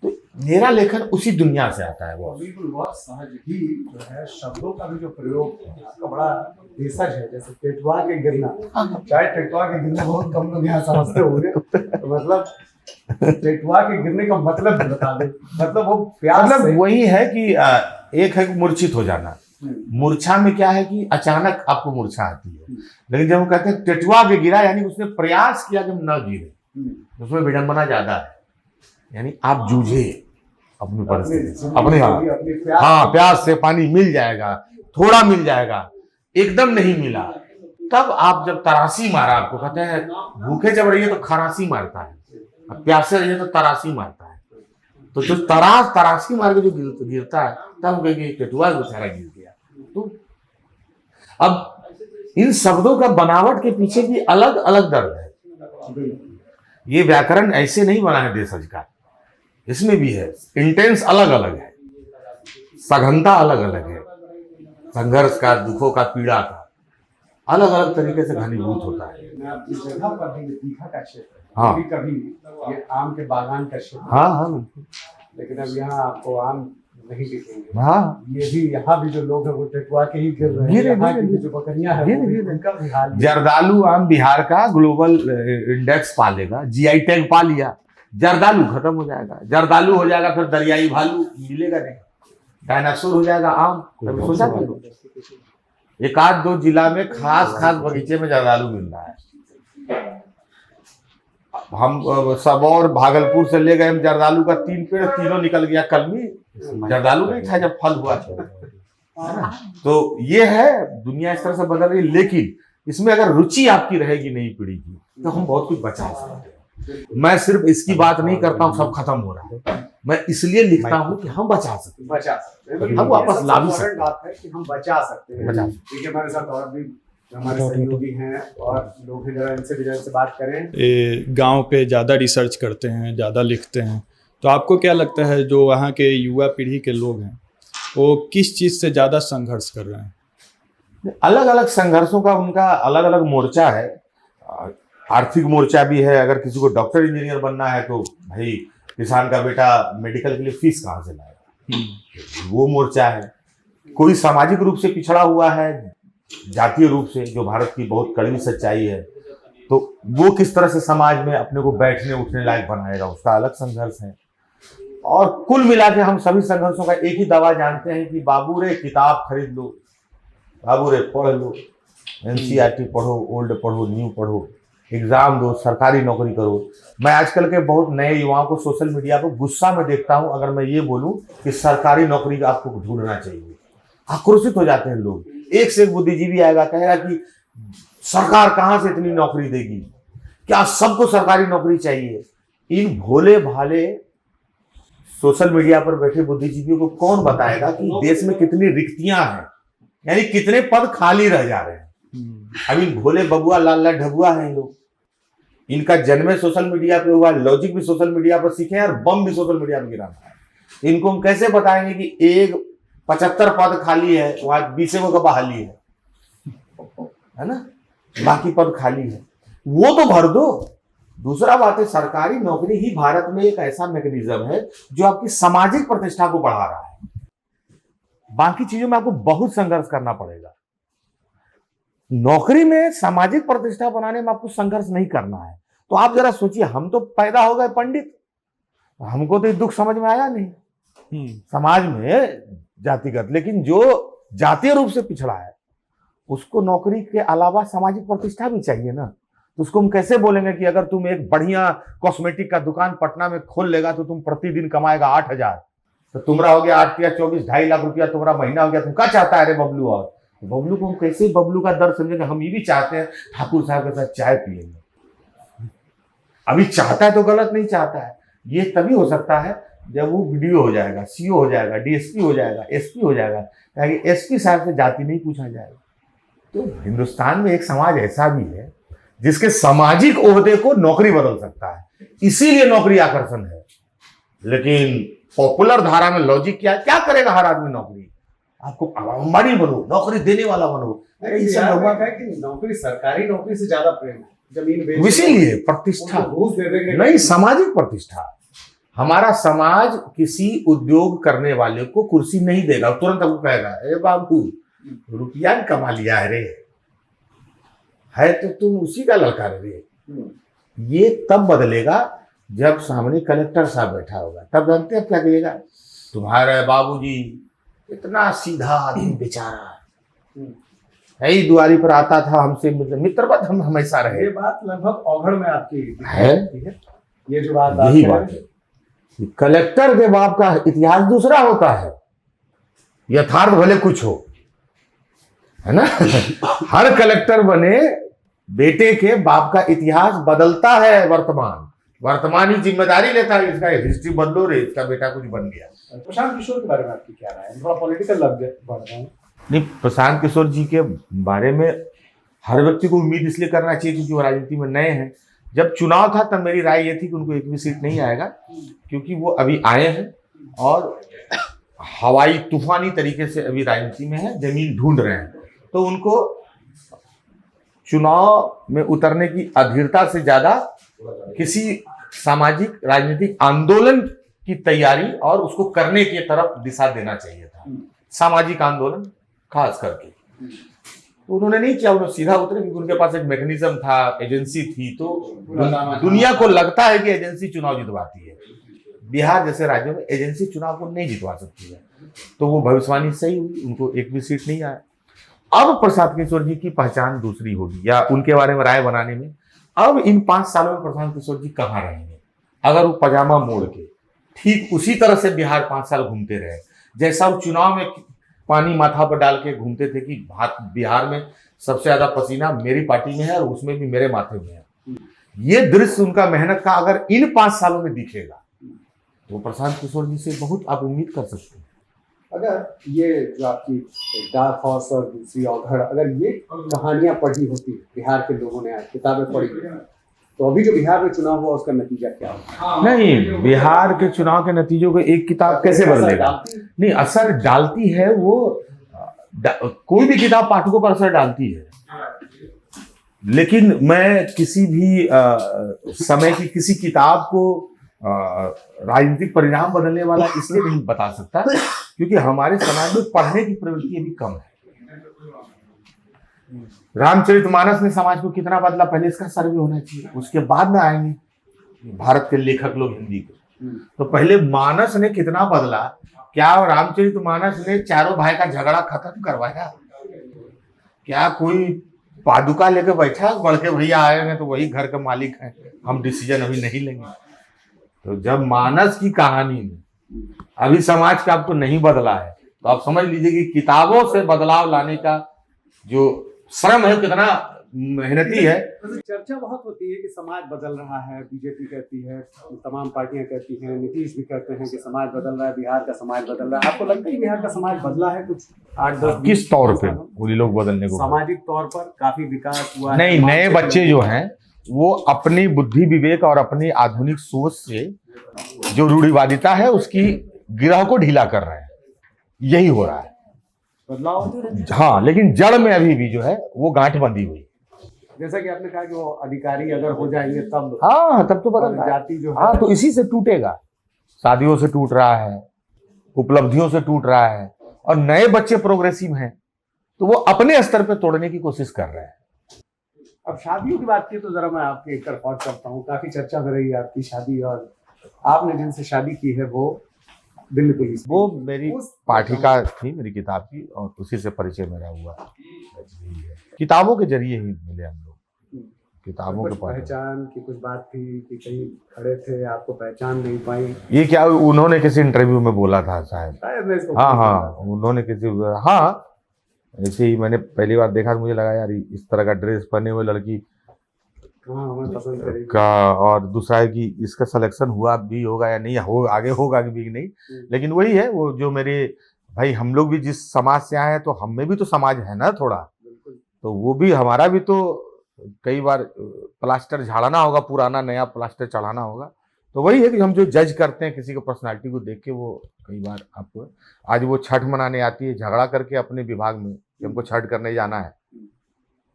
तो मेरा लेखन उसी दुनिया से आता है। वो बिल्कुल बहुत सहज ही जो है, शब्दों का भी जो प्रयोग है उसका बड़ा भेषज है। जैसे टेटुआ के गिरना, चाहे टेटुआ के गिरना बहुत कम लोग यहाँ समझते होंगे, तो मतलब टेटुआ के गिरने का मतलब बता दे। मतलब वो प्यास मतलब वही है कि एक है मूर्छित हो जाना। मूर्छा में क्या है कि अचानक आपको मूर्छा आती है, लेकिन जब हम कहते हैं टेटुआ के गिरा, यानी उसने प्रयास किया कि हम न गिरे, उसमें विडंबना ज्यादा है। यानी आप जूझे अपनी परिस्थिति, अपने हाँ प्यास से पानी मिल जाएगा, थोड़ा मिल जाएगा, एकदम नहीं मिला, तब आप जब तरासी मारा, आपको कहते हैं भूखे जब रहिए तो खरासी मारता है, प्यासे रहिए तो तरासी मारता है। तो जो तरासी मार के जो गिरता है, तब कहेंगे टेटुआ बेचारा गिर गया। तो अब इन शब्दों का बनावट के पीछे भी अलग अलग दर्द है। ये व्याकरण ऐसे नहीं बना है देशज का, इसमें भी है इंटेंस अलग अलग है, सघनता अलग अलग है, संघर्ष का, दुखों का, पीड़ा का। अलग अलग तरीके से घनीभूत होता है। मैं आपकी जगह पर भी दीघा का क्षेत्र, हाँ। कभी कभी ये आम के बागान का क्षेत्र, हाँ हाँ लेकिन अब यहाँ आपको आम नहीं दिखेंगे। हाँ। ये भी यहाँ भी जो लोग हैं वो टेटुआ के ही गिर रहे हैं। गिरे, यहाँ गिरे, की जो बकरियां हैं वो भी उनका भी हाल है। जर्दालू आम बिहार का ग्लोबल इंडेक्स पा लेगा, जीआई टैग पा लिया, जर्दालू खत्म हो जाएगा। जर्दालू हो जाएगा फिर दरियाई भालू मिलेगा नहीं, डायनासोर हो जाएगा आम। कभी सोचा था? एक आध दो जिला में खास बगीचे में जर्दालू मिल रहा है। हम सब और भागलपुर से ले गए हम जर्दालू का 3 पेड़, तीनों निकल गया कलमी। जर्दालू नहीं था जब फल हुआ था। तो ये है, दुनिया इस तरह से बदल रही है, लेकिन इसमें अगर रुचि आपकी रहेगी नई पीढ़ी की तो हम बहुत कुछ बचा सकते हैं। मैं सिर्फ इसकी बात नहीं करता हूँ सब खत्म हो रहा है, मैं इसलिए लिखता हूँ कि हम बचा सकते हैं, हम वापस ला भी सकते हैं। बात है कि हम बचा सकते हैं। बचा देखिए हमारे साथ और भी हमारे सहयोगी हैं और लोग हैं, जरा इनसे भी से बात करें। गांव पे ज़्यादा रिसर्च करते हैं, ज़्यादा लिखते हैं, तो आपको क्या लगता है जो वहाँ के युवा पीढ़ी के लोग हैं वो किस चीज़ से ज़्यादा संघर्ष कर रहे हैं? अलग अलग संघर्षों का उनका अलग अलग मोर्चा है। आर्थिक मोर्चा भी है, अगर किसी को डॉक्टर इंजीनियर बनना है तो भाई किसान का बेटा मेडिकल के लिए फीस कहाँ से लाएगा, वो मोर्चा है। कोई सामाजिक रूप से पिछड़ा हुआ है, जातीय रूप से, जो भारत की बहुत कड़वी सच्चाई है, तो वो किस तरह से समाज में अपने को बैठने उठने लायक बनाएगा, उसका अलग संघर्ष है। और कुल मिला के हम सभी संघर्षों का एक ही दवा जानते हैं कि बाबू रे किताब खरीद लो, बाबू रे पढ़ लो, एनसीईआरटी पढ़ो, ओल्ड पढ़ो, न्यू पढ़ो, एग्जाम दो, सरकारी नौकरी करो। मैं आजकल के बहुत नए युवाओं को सोशल मीडिया पर गुस्सा में देखता हूं अगर मैं ये बोलूं कि सरकारी नौकरी आपको ढूंढना चाहिए। आक्रोशित हो जाते हैं लोग। एक से एक बुद्धिजीवी आएगा, कहेगा कि सरकार कहां से इतनी नौकरी देगी, क्या सबको सरकारी नौकरी चाहिए। इन भोले भाले सोशल मीडिया पर बैठे बुद्धिजीवियों को कौन बताएगा कि देश में कितनी रिक्तियां हैं, यानी कितने पद खाली रह जा रहे हैं। अब इन भोले बबुआ लाल लाल ढबुआ हैं लोग, इनका जन्म सोशल मीडिया पे हुआ, लॉजिक भी सोशल मीडिया पर सीखे और बम भी सोशल मीडिया में गिराना है। इनको हम कैसे बताएंगे कि एक 75 पद खाली है, वहां 20 का बहाली है ना, बाकी पद खाली है, वो तो भर दो। दूसरा बात है, सरकारी नौकरी ही भारत में एक ऐसा मैकेनिज्म है जो आपकी सामाजिक प्रतिष्ठा को बढ़ा रहा है। बाकी चीजों में आपको बहुत संघर्ष करना पड़ेगा। नौकरी में सामाजिक प्रतिष्ठा बनाने में आपको संघर्ष नहीं करना है। तो आप जरा सोचिए, हम तो पैदा हो गए पंडित, हमको तो दुख समझ में आया नहीं समाज में जातिगत, लेकिन जो जातीय रूप से पिछड़ा है उसको नौकरी के अलावा सामाजिक प्रतिष्ठा भी चाहिए ना। तो उसको हम कैसे बोलेंगे कि अगर तुम एक बढ़िया कॉस्मेटिक का दुकान पटना में खोल लेगा तो तुम प्रतिदिन कमाएगा 8,000, तो तुम्हारा हो गया 8 या 24 2.5 लाख रुपया तुम्हारा महीना हो गया, तुम क्या चाहता है रे बबलू? और बबलू को हम कैसे बबलू का दर्द समझेंगे? हम ये भी चाहते हैं ठाकुर साहब के साथ चाय पिएंगे। अभी चाहता है तो गलत नहीं चाहता है, ये तभी हो सकता है जब वो वीडियो हो जाएगा, सीओ हो जाएगा, डीएसपी हो जाएगा, एसपी हो जाएगा, ताकि एसपी साहब से जाति नहीं पूछा जाएगा। तो हिंदुस्तान में एक समाज ऐसा भी है जिसके सामाजिक ओहदे को नौकरी बदल सकता है, इसीलिए नौकरी आकर्षण है। लेकिन पॉपुलर धारा में लॉजिक क्या करेगा हर आदमी नौकरी? आपको अंबानी बनो, नौकरी देने वाला बनो। अरे ये है कि नौकरी, सरकारी नौकरी से ज्यादा प्रेम है, जमीन इसीलिए प्रतिष्ठा नहीं, सामाजिक प्रतिष्ठा। हमारा समाज किसी उद्योग करने वाले को कुर्सी नहीं देगा, तुरंत आपको कहेगा अरे बाबू रुपया कमा लिया है तो तुम उसी का लड़का रे। ये तब बदलेगा जब सामने कलेक्टर साहब बैठा होगा, तब जानते हैं क्या कहिएगा, तुम्हारे बाबूजी इतना सीधा आदमी बेचारा है, दुआरी पर आता था हमसे मित्रवत हम हमेशा रहे। ये बात लगभग औघड़ में आपकी है, ये जो बात यही बात है। कलेक्टर के बाप का इतिहास दूसरा होता है, यथार्थ भले कुछ हो, है ना। हर कलेक्टर बने बेटे के बाप का इतिहास बदलता है, वर्तमान ही जिम्मेदारी लेता है, इसका हिस्ट्री बदलो रे, इसका बेटा कुछ बन गया। प्रशांत किशोर के बारे में आपकी क्या राय है? थोड़ा पॉलिटिकल लग बढ़ रहा है। नहीं, प्रशांत किशोर जी के बारे में हर व्यक्ति को उम्मीद इसलिए करना चाहिए क्योंकि वो राजनीति में नए हैं। जब चुनाव था तब मेरी राय ये थी कि उनको एक भी सीट नहीं आएगा, क्योंकि वो अभी आए हैं और हवाई तूफानी तरीके से अभी राजनीति में है, जमीन ढूंढ रहे हैं, तो उनको चुनाव में उतरने की अधीरता से ज्यादा किसी सामाजिक राजनीतिक आंदोलन की तैयारी और उसको करने की तरफ दिशा देना चाहिए था, सामाजिक आंदोलन खास करके। तो उन्होंने नहीं किया, उन्होंने सीधा उतरे क्योंकि उनके पास एक मैकेनिज्म था, एजेंसी थी। तो दुनिया को लगता है कि एजेंसी चुनाव जितवाती है। बिहार जैसे राज्यों में एजेंसी चुनाव को नहीं जितवा सकती है, तो वो भविष्यवाणी सही हुई, उनको एक भी सीट नहीं आया। अब प्रशांत किशोर जी की पहचान दूसरी होगी, या उनके बारे में राय बनाने में अब इन 5 सालों में प्रशांत किशोर जी कहाँ रहेंगे। अगर वो पजामा मोड़ के ठीक उसी तरह से बिहार 5 साल घूमते रहे, जैसा वो चुनाव में पानी माथा पर डाल के घूमते थे कि बिहार में सबसे ज्यादा पसीना मेरी पार्टी में है और उसमें भी मेरे माथे में है, ये दृश्य उनका मेहनत का अगर इन 5 सालों में दिखेगा तो प्रशांत किशोर जी से बहुत आप उम्मीद कर सकते हैं। अगर ये जो आपकी डार्क हॉर्स और दूसरी अवधड़, अगर ये कहानियां पढ़ी होती बिहार के लोगों ने, आज किताबें पढ़ी, तो अभी जो बिहार में चुनाव हुआ उसका नतीजा क्या होगा? नहीं, बिहार के चुनाव के नतीजों को एक किताब कैसे बदलेगा? नहीं, असर डालती है वो, कोई भी किताब पाठकों पर असर डालती है। लेकिन मैं किसी भी समय की किसी किताब को राजनीतिक परिणाम बदलने वाला इसलिए नहीं बता सकता क्योंकि हमारे समाज में पढ़ने की प्रवृत्ति अभी कम है। रामचरितमानस ने समाज को कितना बदला, पहले इसका सर्वे होना चाहिए, उसके बाद में आएंगे भारत के लेखक लोग हिंदी के। तो पहले मानस ने कितना बदला, क्या रामचरितमानस ने चारों भाई का झगड़ा खत्म करवाया? क्या कोई पादुका लेके बैठा, बढ़ के भैया आएंगे तो वही घर के मालिक हैं, हम डिसीजन अभी नहीं लेंगे? तो जब मानस की कहानी में अभी समाज का अब तो नहीं बदला है, तो आप समझ लीजिए कि किताबों से बदलाव लाने का जो श्रम है कितना मेहनती है। चर्चा बहुत होती है कि समाज बदल रहा है, बीजेपी कहती है, तमाम पार्टियां कहती हैं, नीतीश भी कहते हैं कि समाज बदल रहा है, बिहार का समाज बदल रहा है। आपको लगता है बिहार का समाज बदला है कुछ 8-10? किस तौर पे पूरी लोग बदलने को? सामाजिक तौर पर काफी विकास हुआ नहीं, नए बच्चे जो हैं वो अपनी बुद्धि विवेक और अपनी आधुनिक सोच से जो रूढ़िवादिता है उसकी गिरह को ढीला कर रहे हैं, यही हो रहा है बदलाव। हाँ, लेकिन जड़ में अभी भी जो है वो गांठ बंधी हुई। जैसा कि आपने कहा कि वो अधिकारी अगर हो जाएंगे तब, हाँ तब तो बदल जाति जो है, हाँ तो इसी से टूटेगा। शादियों से टूट रहा है, उपलब्धियों से टूट रहा है, और नए बच्चे प्रोग्रेसिव हैं तो वो अपने स्तर पे तोड़ने की कोशिश कर रहे हैं। अब शादियों की बात की तो जरा मैं आपके एक तरफ करता हूँ, काफी चर्चा में रही आपकी शादी, और आपने जिनसे शादी की है वो दिल्ली पुलिस, वो मेरी पाठिका थी मेरी किताब की, और उसी से परिचय मेरा हुआ। किताबों के जरिए ही मिले हम लोग, किताबों के पहचान की कुछ बात थी कि कहीं खड़े थे आपको पहचान नहीं पाई? ये क्या उन्होंने किसी इंटरव्यू में बोला था शायद? हाँ, उन्होंने किसी, हाँ ऐसे ही मैंने पहली बार देखा तो मुझे लगा यार इस तरह का ड्रेस पहने हुए लड़की का, और दूसरा है कि इसका सिलेक्शन हुआ भी होगा या नहीं, हो आगे होगा भी नहीं। लेकिन वही है, वो जो मेरे भाई, हम लोग भी जिस समाज से आए हैं तो हम में भी तो समाज है ना थोड़ा, तो वो भी हमारा भी तो कई बार प्लास्टर झाड़ना होगा, पुराना नया प्लास्टर चढ़ाना होगा। तो वही है कि हम जो जज करते हैं किसी को पर्सनालिटी को देख के, वो कई बार आपको, आज वो छठ मनाने आती है झगड़ा करके अपने विभाग में कि हमको छठ करने जाना है,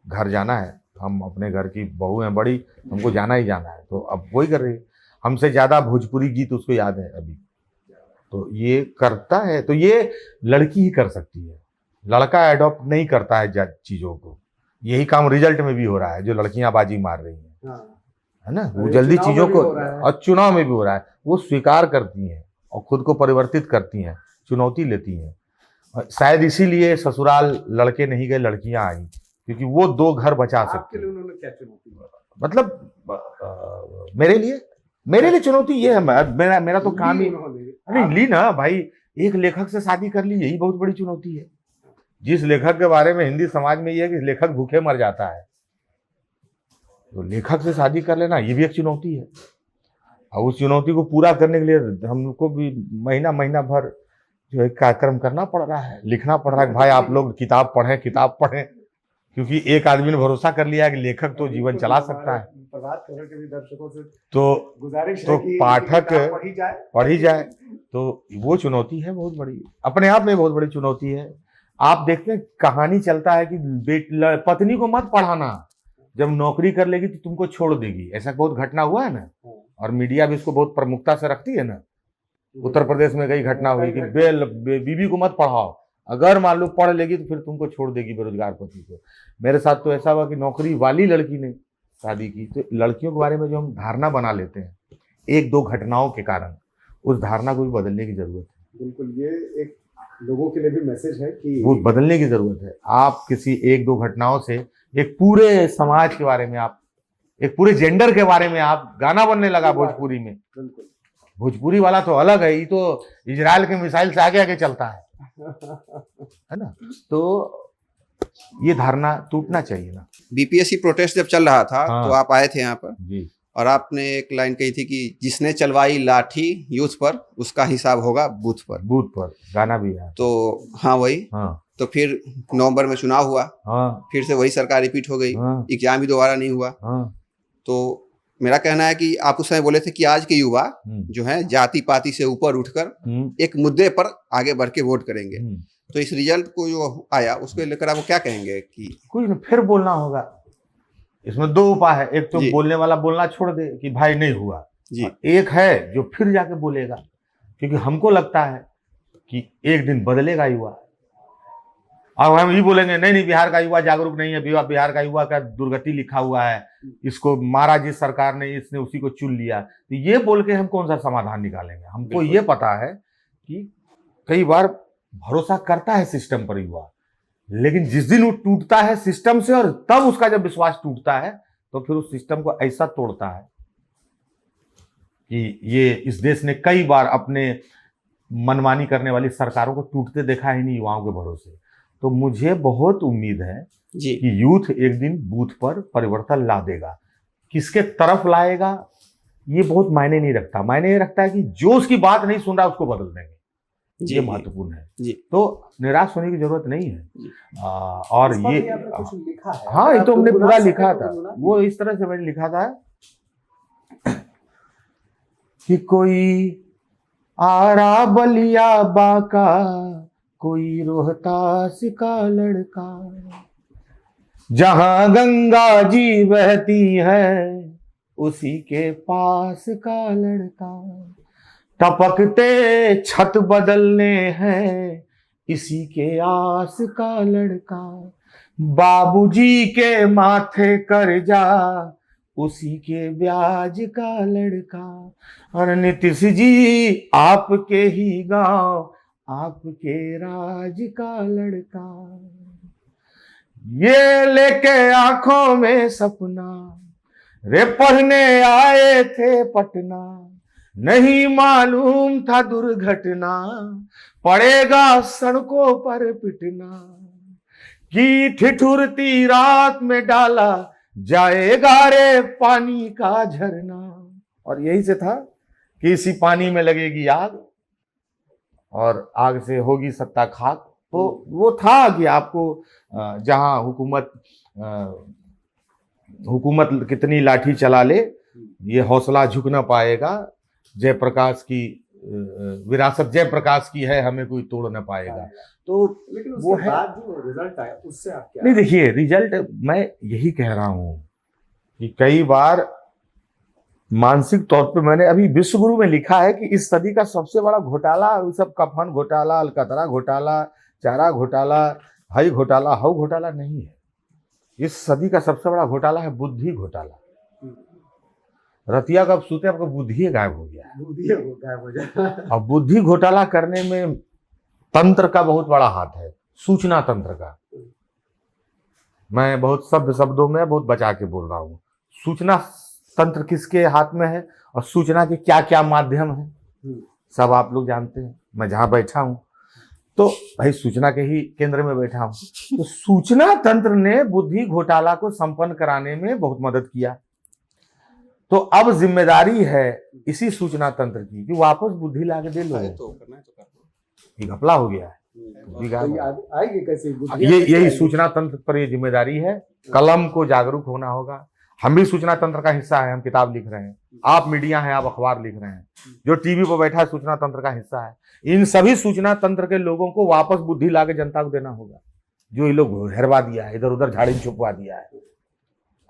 घर जाना है, हम अपने घर की बहू हैं बड़ी, हमको जाना ही जाना है, तो अब वही कर रही है। हमसे ज्यादा भोजपुरी गीत उसको याद है अभी, तो ये करता है, तो ये लड़की ही कर सकती है, लड़का एडॉप्ट नहीं करता है चीजों को। यही काम रिजल्ट में भी हो रहा है, जो लड़कियां बाजी मार रही हैं, है ना, वो जल्दी चीजों को, और चुनाव में भी हो रहा है, वो स्वीकार करती हैं और खुद को परिवर्तित करती हैं, चुनौती लेती हैं। शायद इसीलिए ससुराल लड़के नहीं गए, लड़कियां आई, क्योंकि वो 2 घर बचा सकते हैं। उन्होंने क्या चुनौती? मतलब मेरे लिए चुनौती ये है, मेरा तो काम ही नहीं ली ना भाई, एक लेखक से शादी कर ली, यही बहुत बड़ी चुनौती है। जिस लेखक के बारे में हिंदी समाज में ये है कि लेखक भूखे मर जाता है, तो लेखक से शादी कर लेना ये भी एक चुनौती है। और उस चुनौती को पूरा करने के लिए हमको भी महीना भर जो है कार्यक्रम करना पड़ रहा है, लिखना पड़ रहा है कि भाई आप लोग किताब पढ़ें, क्योंकि एक आदमी ने भरोसा कर लिया है कि लेखक तो जीवन चला सकता है। प्रभात खबर के भी दर्शकों से तो गुजारिश तो है कि पाठक पढ़ी जाए, तो वो चुनौती है बहुत बड़ी, अपने आप में बहुत बड़ी चुनौती है। आप देखते हैं कहानी चलता है कि पत्नी को मत पढ़ाना, जब नौकरी कर लेगी तो तुमको छोड़ देगी। ऐसा बहुत घटना हुआ है ना, और मीडिया भी इसको बहुत प्रमुखता से रखती है ना। उत्तर प्रदेश में कई घटना हुई कि बीवी को मत पढ़ाओ, अगर मान लो पढ़ लेगी तो फिर तुमको छोड़ देगी बेरोजगार पति को। मेरे साथ तो ऐसा हुआ कि नौकरी वाली लड़की ने शादी की। तो लड़कियों के बारे में जो हम धारणा बना लेते हैं एक दो घटनाओं के कारण, उस धारणा को भी बदलने की जरूरत है। बिल्कुल, ये एक लोगों के लिए भी मैसेज है कि वो बदलने की जरूरत है। आप किसी एक दो घटनाओं से एक पूरे समाज के बारे में, आप एक पूरे जेंडर के बारे में आप गाना बनने लगा भोजपुरी में। बिल्कुल, भोजपुरी वाला तो अलग है, ये तो इजराइल के मिसाइल से आगे आगे चलता है ना। तो ये धारणा टूटना चाहिए ना। बीपीएससी प्रोटेस्ट जब चल रहा था हाँ। तो आप आए थे यहाँ पर जी, और आपने एक लाइन कही थी कि जिसने चलवाई लाठी यूथ पर उसका हिसाब होगा बूथ पर। बूथ पर गाना भी है। तो हाँ वही, हाँ तो फिर नवंबर में चुनाव हुआ, हाँ फिर से वही सरकार रिपीट हो गई, हाँ एग्जाम भी दोबारा नहीं हुआ। हाँ। तो मेरा कहना है कि आप उस समय बोले थे कि आज के युवा जो है जाति पाति से ऊपर उठकर एक मुद्दे पर आगे बढ़ के वोट करेंगे। तो इस रिजल्ट को जो आया उसको लेकर आप क्या कहेंगे? कि कुछ नहीं, फिर बोलना होगा। इसमें दो उपाय है, एक तो जी। बोलने वाला बोलना छोड़ दे कि भाई नहीं हुआ जी। और एक है जो फिर जाके बोलेगा, क्योंकि हमको लगता है कि एक दिन बदलेगा युवा। और हम ये बोलेंगे नहीं नहीं बिहार का युवा जागरूक नहीं है, बिहार का युवा का दुर्गति लिखा हुआ है, इसको मारा जिस सरकार ने इसने उसी को चुन लिया, तो ये बोल के हम कौन सा समाधान निकालेंगे? हमको ये पता है कि कई बार भरोसा करता है सिस्टम पर युवा, लेकिन जिस दिन वो टूटता है सिस्टम से, और तब उसका जब विश्वास टूटता है तो फिर उस सिस्टम को ऐसा तोड़ता है कि ये इस देश ने कई बार अपने मनमानी करने वाली सरकारों को टूटते देखा है नहीं युवाओं के भरोसे। तो मुझे बहुत उम्मीद है जी। कि यूथ एक दिन बूथ पर परिवर्तन ला देगा। किसके तरफ लाएगा ये बहुत मायने नहीं रखता, मायने ये रखता है कि जो उसकी बात नहीं सुन रहा उसको बदल देंगे। जी, ये महत्वपूर्ण है जी। तो निराश होने की जरूरत नहीं है। और इस पर ये भी आपने कुछ लिखा है। हाँ, ये तो हमने पूरा गुनगुना लिखा सकते था। हो गुनगुना? वो इस तरह से मैंने लिखा था कि कोई आरा बलिया बाका, कोई रोहतास का लड़का, जहां गंगा जी बहती है उसी के पास का लड़का, टपकते छत बदलने हैं इसी के आस का लड़का, बाबूजी के माथे कर्जा उसी के ब्याज का लड़का, और नीतीश जी आपके ही गांव आपके राज का लड़का, ये लेके आंखों में सपना रे पढ़ने आए थे पटना, नहीं मालूम था दुर्घटना पड़ेगा सड़कों पर पिटना, की ठिठुरती रात में डाला जाएगा रे पानी का झरना। और यही से था कि इसी पानी में लगेगी आग और आग से होगी सत्ता खाक। तो वो था कि आपको जहां हुकूमत कितनी लाठी चला ले, ये हौसला झुक ना पाएगा। जयप्रकाश की विरासत जयप्रकाश की है, हमें कोई तोड़ ना पाएगा। तो लेकिन वो उसके है बाद जो रिजल्ट आया उससे आप क्या? नहीं, देखिए रिजल्ट मैं यही कह रहा हूं कि कई बार मानसिक तौर पे मैंने अभी विश्वगुरु में लिखा है कि इस सदी का सबसे बड़ा घोटाला वो सब कफन घोटाला, अलकतरा घोटाला, चारा घोटाला, हाई घोटाला, हाउ घोटाला नहीं है। इस सदी का सबसे बड़ा घोटाला है बुद्धि घोटाला। रतिया कब सोते आपका बुद्धि गायब हो गया है। बुद्धि गायब हो जाए। और बुद्धि घोटाला करने में तंत्र का बहुत बड़ा हाथ है, सूचना तंत्र का। मैं बहुत सभ्य शब्दों में बहुत बचा के बोल रहा हूँ। सूचना तंत्र किसके हाथ में है और सूचना के क्या क्या माध्यम है सब आप लोग जानते हैं। मैं जहाँ बैठा हूँ तो भाई सूचना के ही केंद्र में बैठा हूँ। तो सूचना तंत्र ने बुद्धि घोटाला को संपन्न कराने में बहुत मदद किया। तो अब जिम्मेदारी है इसी सूचना तंत्र की कि वापस बुद्धि ला के दे लो। ये घपला हो गया है, बुद्धि गायब हो गई। आएगी कैसे बुद्धि? यही सूचना तंत्र पर ये जिम्मेदारी है। कलम को जागरूक होना होगा। हम भी सूचना तंत्र का हिस्सा है, हम किताब लिख रहे हैं, आप मीडिया हैं, आप अखबार लिख रहे हैं, जो टीवी पर बैठा है सूचना तंत्र का हिस्सा है। इन सभी सूचना तंत्र के लोगों को वापस बुद्धि लाके जनता को देना होगा। जो ये लोग हेरवा दिया है, इधर उधर झाड़ी छुपवा दिया है,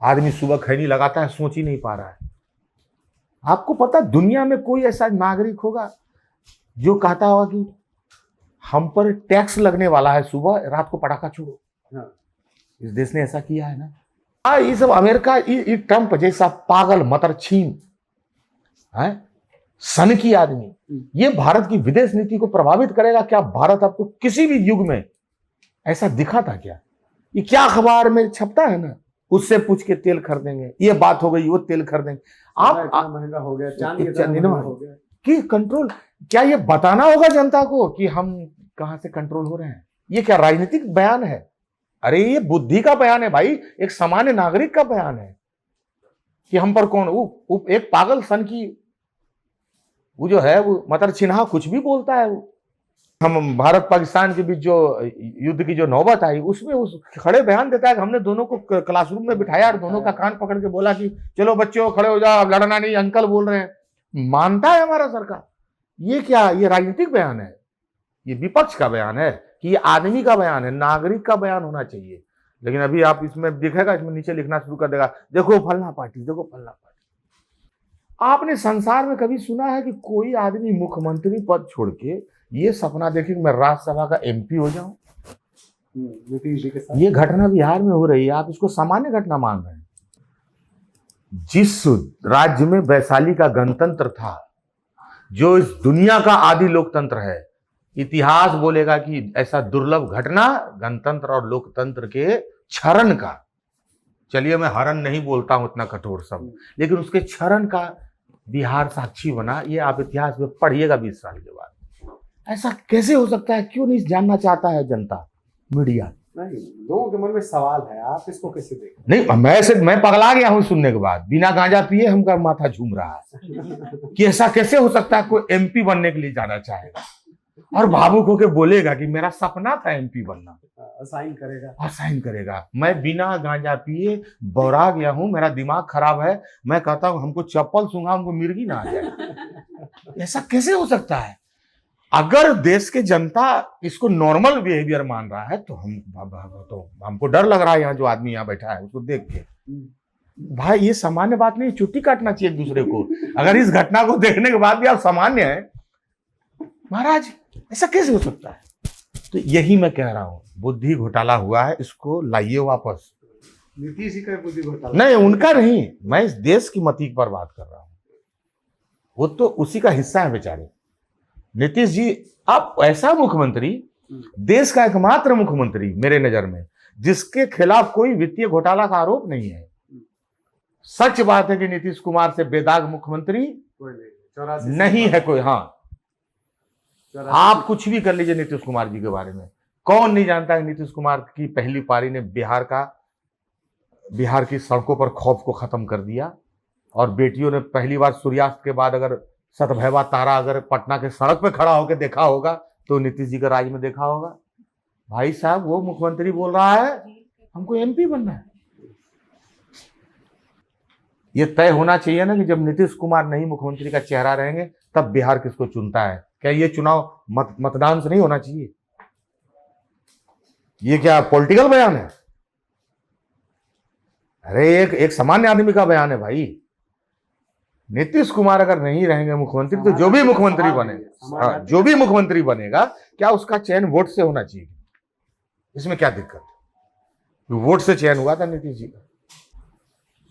आदमी सुबह खैनी लगाता है, सोच ही नहीं पा रहा है। आपको पता दुनिया में कोई ऐसा नागरिक होगा जो कहता होगा कि हम पर टैक्स लगने वाला है, सुबह रात को पटाखा छोड़ो। इस देश ने ऐसा किया है ना। ये सब अमेरिका, ये ट्रंप जैसा पागल मतरछीन है, सन की आदमी, ये भारत की विदेश नीति को प्रभावित करेगा क्या? भारत आपको किसी भी युग में ऐसा दिखा था क्या? ये क्या अखबार में छपता है ना, उससे पूछ के तेल खरीदेंगे, ये बात हो गई, वो तेल खरीदेंगे। आप महंगा हो गया, चांदी हो गया कि कंट्रोल, क्या ये बताना होगा जनता को कि हम कहां से कंट्रोल हो रहे हैं? ये क्या राजनीतिक बयान है? अरे ये बुद्धि का बयान है भाई, एक सामान्य नागरिक का बयान है कि हम पर कौन एक पागल सन की वो जो है वो मतलब छिन्हा कुछ भी बोलता है। वो हम भारत पाकिस्तान के बीच जो युद्ध की जो नौबत आई उसमें उस खड़े बयान देता है कि हमने दोनों को क्लासरूम में बिठाया और दोनों का कान पकड़ के बोला कि चलो बच्चों खड़े हो जाओ, अब लड़ना नहीं, अंकल बोल रहे हैं। मानता है हमारा सरकार? ये क्या, ये राजनीतिक बयान है? ये विपक्ष का बयान है कि ये आदमी का बयान है, नागरिक का बयान होना चाहिए। लेकिन अभी आप इसमें दिखेगा, इसमें नीचे लिखना शुरू कर देगा, देखो फलना पार्टी, देखो फलना पार्टी। आपने संसार में कभी सुना है कि कोई आदमी मुख्यमंत्री पद छोड़ के ये सपना देखे कि मैं राज्यसभा का एमपी हो जाऊं? नीतीश जी के साथ ये घटना बिहार में हो रही है, आप इसको सामान्य घटना मान रहे हैं। जिस राज्य में वैशाली का गणतंत्र था, जो इस दुनिया का आदि लोकतंत्र है, इतिहास बोलेगा कि ऐसा दुर्लभ घटना गणतंत्र और लोकतंत्र के क्षरण का, चलिए मैं हरण नहीं बोलता हूं इतना कठोर शब्द, लेकिन उसके क्षरण का बिहार साक्षी बना। ये आप इतिहास में पढ़िएगा 20 साल के बाद। ऐसा कैसे हो सकता है? क्यों नहीं जानना चाहता है जनता, मीडिया? नहीं, लोगों के मन में सवाल है, आप इसको कैसे देखें? नहीं, मैं पगला गया हूं सुनने के बाद। बिना गांजा पिए हमका माथा झूम रहा है कि ऐसा कैसे हो सकता है कोई एमपी बनने के लिए जाना चाहेगा और भावुक होकर बोलेगा कि मेरा सपना था एमपी बनना। असाइन करेगा। मैं बिना गांजा पिए बौरा गया हूं, मेरा दिमाग खराब है, मैं कहता हूं हमको चप्पल सूंघा, हमको मिर्गी ना आ जाए। ऐसा कैसे हो सकता है? अगर देश के जनता इसको नॉर्मल बिहेवियर मान रहा है तो हमको डर लग रहा है। यहाँ जो आदमी यहाँ बैठा है उसको देख के, भाई ये सामान्य बात नहीं, छुट्टी काटना चाहिए एक दूसरे को। अगर इस घटना को देखने के बाद भी आप सामान्य हैं, महाराज ऐसा कैसे हो सकता है? तो यही मैं कह रहा हूं, बुद्धि घोटाला हुआ है, इसको लाइए वापस। नीतीश जी का बुद्धि घोटाला नहीं, उनका नहीं, मैं इस देश की मती पर बात कर रहा हूं। वो तो उसी का हिस्सा है बेचारे। नीतीश जी आप ऐसा मुख्यमंत्री, देश का एकमात्र मुख्यमंत्री मेरे नजर में जिसके खिलाफ कोई वित्तीय घोटाला का आरोप नहीं है। सच बात है कि नीतीश कुमार से बेदाग मुख्यमंत्री नहीं है कोई। हाँ, आप कुछ भी कर लीजिए नीतीश कुमार जी के बारे में, कौन नहीं जानता है नीतीश कुमार की पहली पारी ने बिहार की सड़कों पर खौफ को खत्म कर दिया। और बेटियों ने पहली बार सूर्यास्त के बाद अगर सतभैवा तारा अगर पटना के सड़क पे खड़ा होकर देखा होगा तो नीतीश जी के राज में देखा होगा। भाई साहब वो मुख्यमंत्री बोल रहा है हमको एमपी बनना है। ये तय होना चाहिए ना कि जब नीतीश कुमार नहीं मुख्यमंत्री का चेहरा रहेंगे तब बिहार किसको चुनता है। क्या ये चुनाव मतदान से नहीं होना चाहिए? ये क्या पॉलिटिकल बयान है? अरे एक सामान्य आदमी का बयान है भाई। नीतीश कुमार अगर नहीं रहेंगे मुख्यमंत्री तो जो भी मुख्यमंत्री बनेगा, जो भी मुख्यमंत्री बनेगा, क्या उसका चयन वोट से होना चाहिए? इसमें क्या दिक्कत? वोट से चयन हुआ था नीतीश जी का।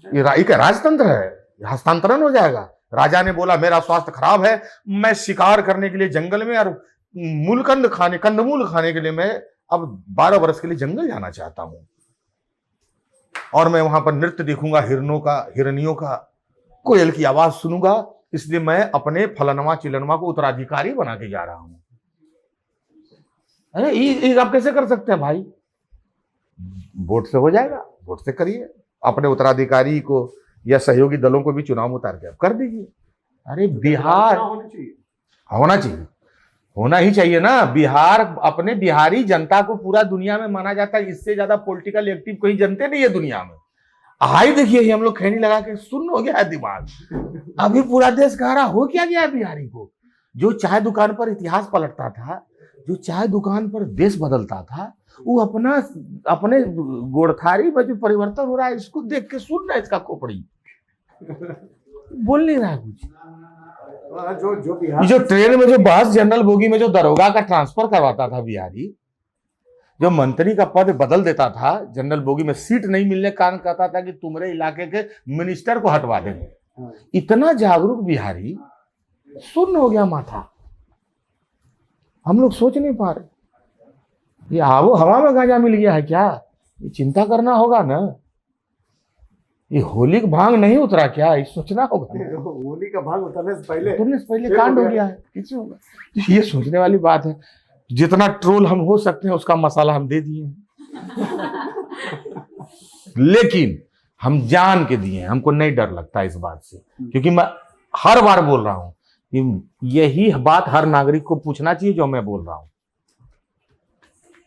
ये राजतंत्र है, हस्तांतरण हो जाएगा। राजा ने बोला मेरा स्वास्थ्य खराब है, मैं शिकार करने के लिए जंगल में और कंदमूल खाने के लिए मैं अब 12 वर्ष के लिए जंगल जाना चाहता हूं और मैं वहां पर नृत्य देखूंगा, हिरनियों का, कोयल की आवाज सुनूंगा, इसलिए मैं अपने फलनवा चिलनवा को उत्तराधिकारी बना के जा रहा हूं। अरे ये आप कैसे कर सकते हैं भाई? वोट से हो जाएगा, वोट से करिए, अपने उत्तराधिकारी को या सहयोगी दलों को भी चुनाव में उतार के आप कर दीजिए। अरे बिहार होना ही चाहिए ना। बिहार अपने बिहारी जनता को पूरा दुनिया में माना जाता है, इससे ज्यादा पॉलिटिकल एक्टिव कोई जनते नहीं है दुनिया में। हाई देखिए हम लोग खैनी लगा के सुन्न हो गया है दिमाग। अभी पूरा देश कह रहा हो क्या गया है बिहारी को। जो चाय दुकान पर इतिहास पलटता था, जो चाय दुकान पर देश बदलता था, वो अपने गोड़थारी में जो परिवर्तन हो रहा है इसको देख के सुन रहा है, इसका खोपड़ी बोल नहीं रहा है कुछ। जो ट्रेन में जो बस जनरल बोगी में जो दरोगा का ट्रांसफर करवाता था बिहारी, जो मंत्री का पद बदल देता था, जनरल बोगी में सीट नहीं मिलने के कारण कहता था कि तुम्हारे इलाके के मिनिस्टर को हटवा देंगे। इतना जागरूक बिहारी सुन्न हो गया माथा। हम लोग सोच नहीं पा रहे, ये आबो हवा में गांजा मिल गया है क्या? ये चिंता करना होगा ना। ये होली का भांग नहीं उतरा क्या? ये सोचना होगा। होली का भांग उतरने से पहले कांड हो गया है, किसी होगा। ये सोचने वाली बात है। जितना ट्रोल हम हो सकते हैं उसका मसाला हम दे दिए लेकिन हम जान के दिए हैं, हमको नहीं डर लगता इस बात से, क्योंकि मैं हर बार बोल रहा हूं कि यही बात हर नागरिक को पूछना चाहिए जो मैं बोल रहा हूं।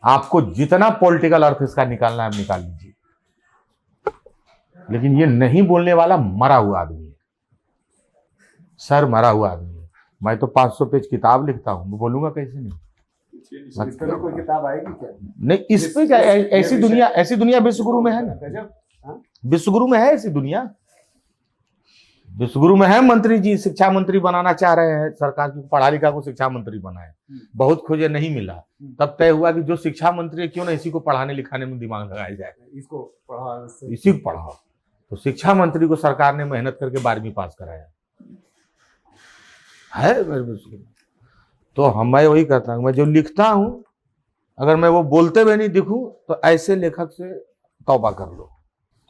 आपको जितना पॉलिटिकल अर्थ इसका निकालना है आप निकाल लीजिए, लेकिन ये नहीं बोलने वाला मरा हुआ आदमी है, सर मरा हुआ आदमी है। मैं तो 500 पेज किताब लिखता हूं, मैं बोलूंगा कैसे नहीं? इस तरह कोई किताब आएगी क्या? नहीं, इस पे क्या? ऐसी दुनिया विश्वगुरु में है ना, विश्वगुरु में है ऐसी दुनिया। विश्वगुरु में है मंत्री जी, शिक्षा मंत्री बनाना चाह रहे हैं सरकार की, पढ़ा लिखा को शिक्षा मंत्री बनाए, बहुत खोजे नहीं मिला, तब तय हुआ कि जो शिक्षा मंत्री है क्यों ना इसी को पढ़ाने लिखाने में दिमाग लगाया जाए, इसको पढ़ा, इसी को पढ़ाओ। तो शिक्षा मंत्री को सरकार ने मेहनत करके 12वीं पास कराया है मेरे विश्वगुरु। तो मैं वही करता हूँ, मैं जो लिखता हूँ अगर मैं वो बोलते हुए नहीं दिखूं तो ऐसे लेखक से तौबा कर लो।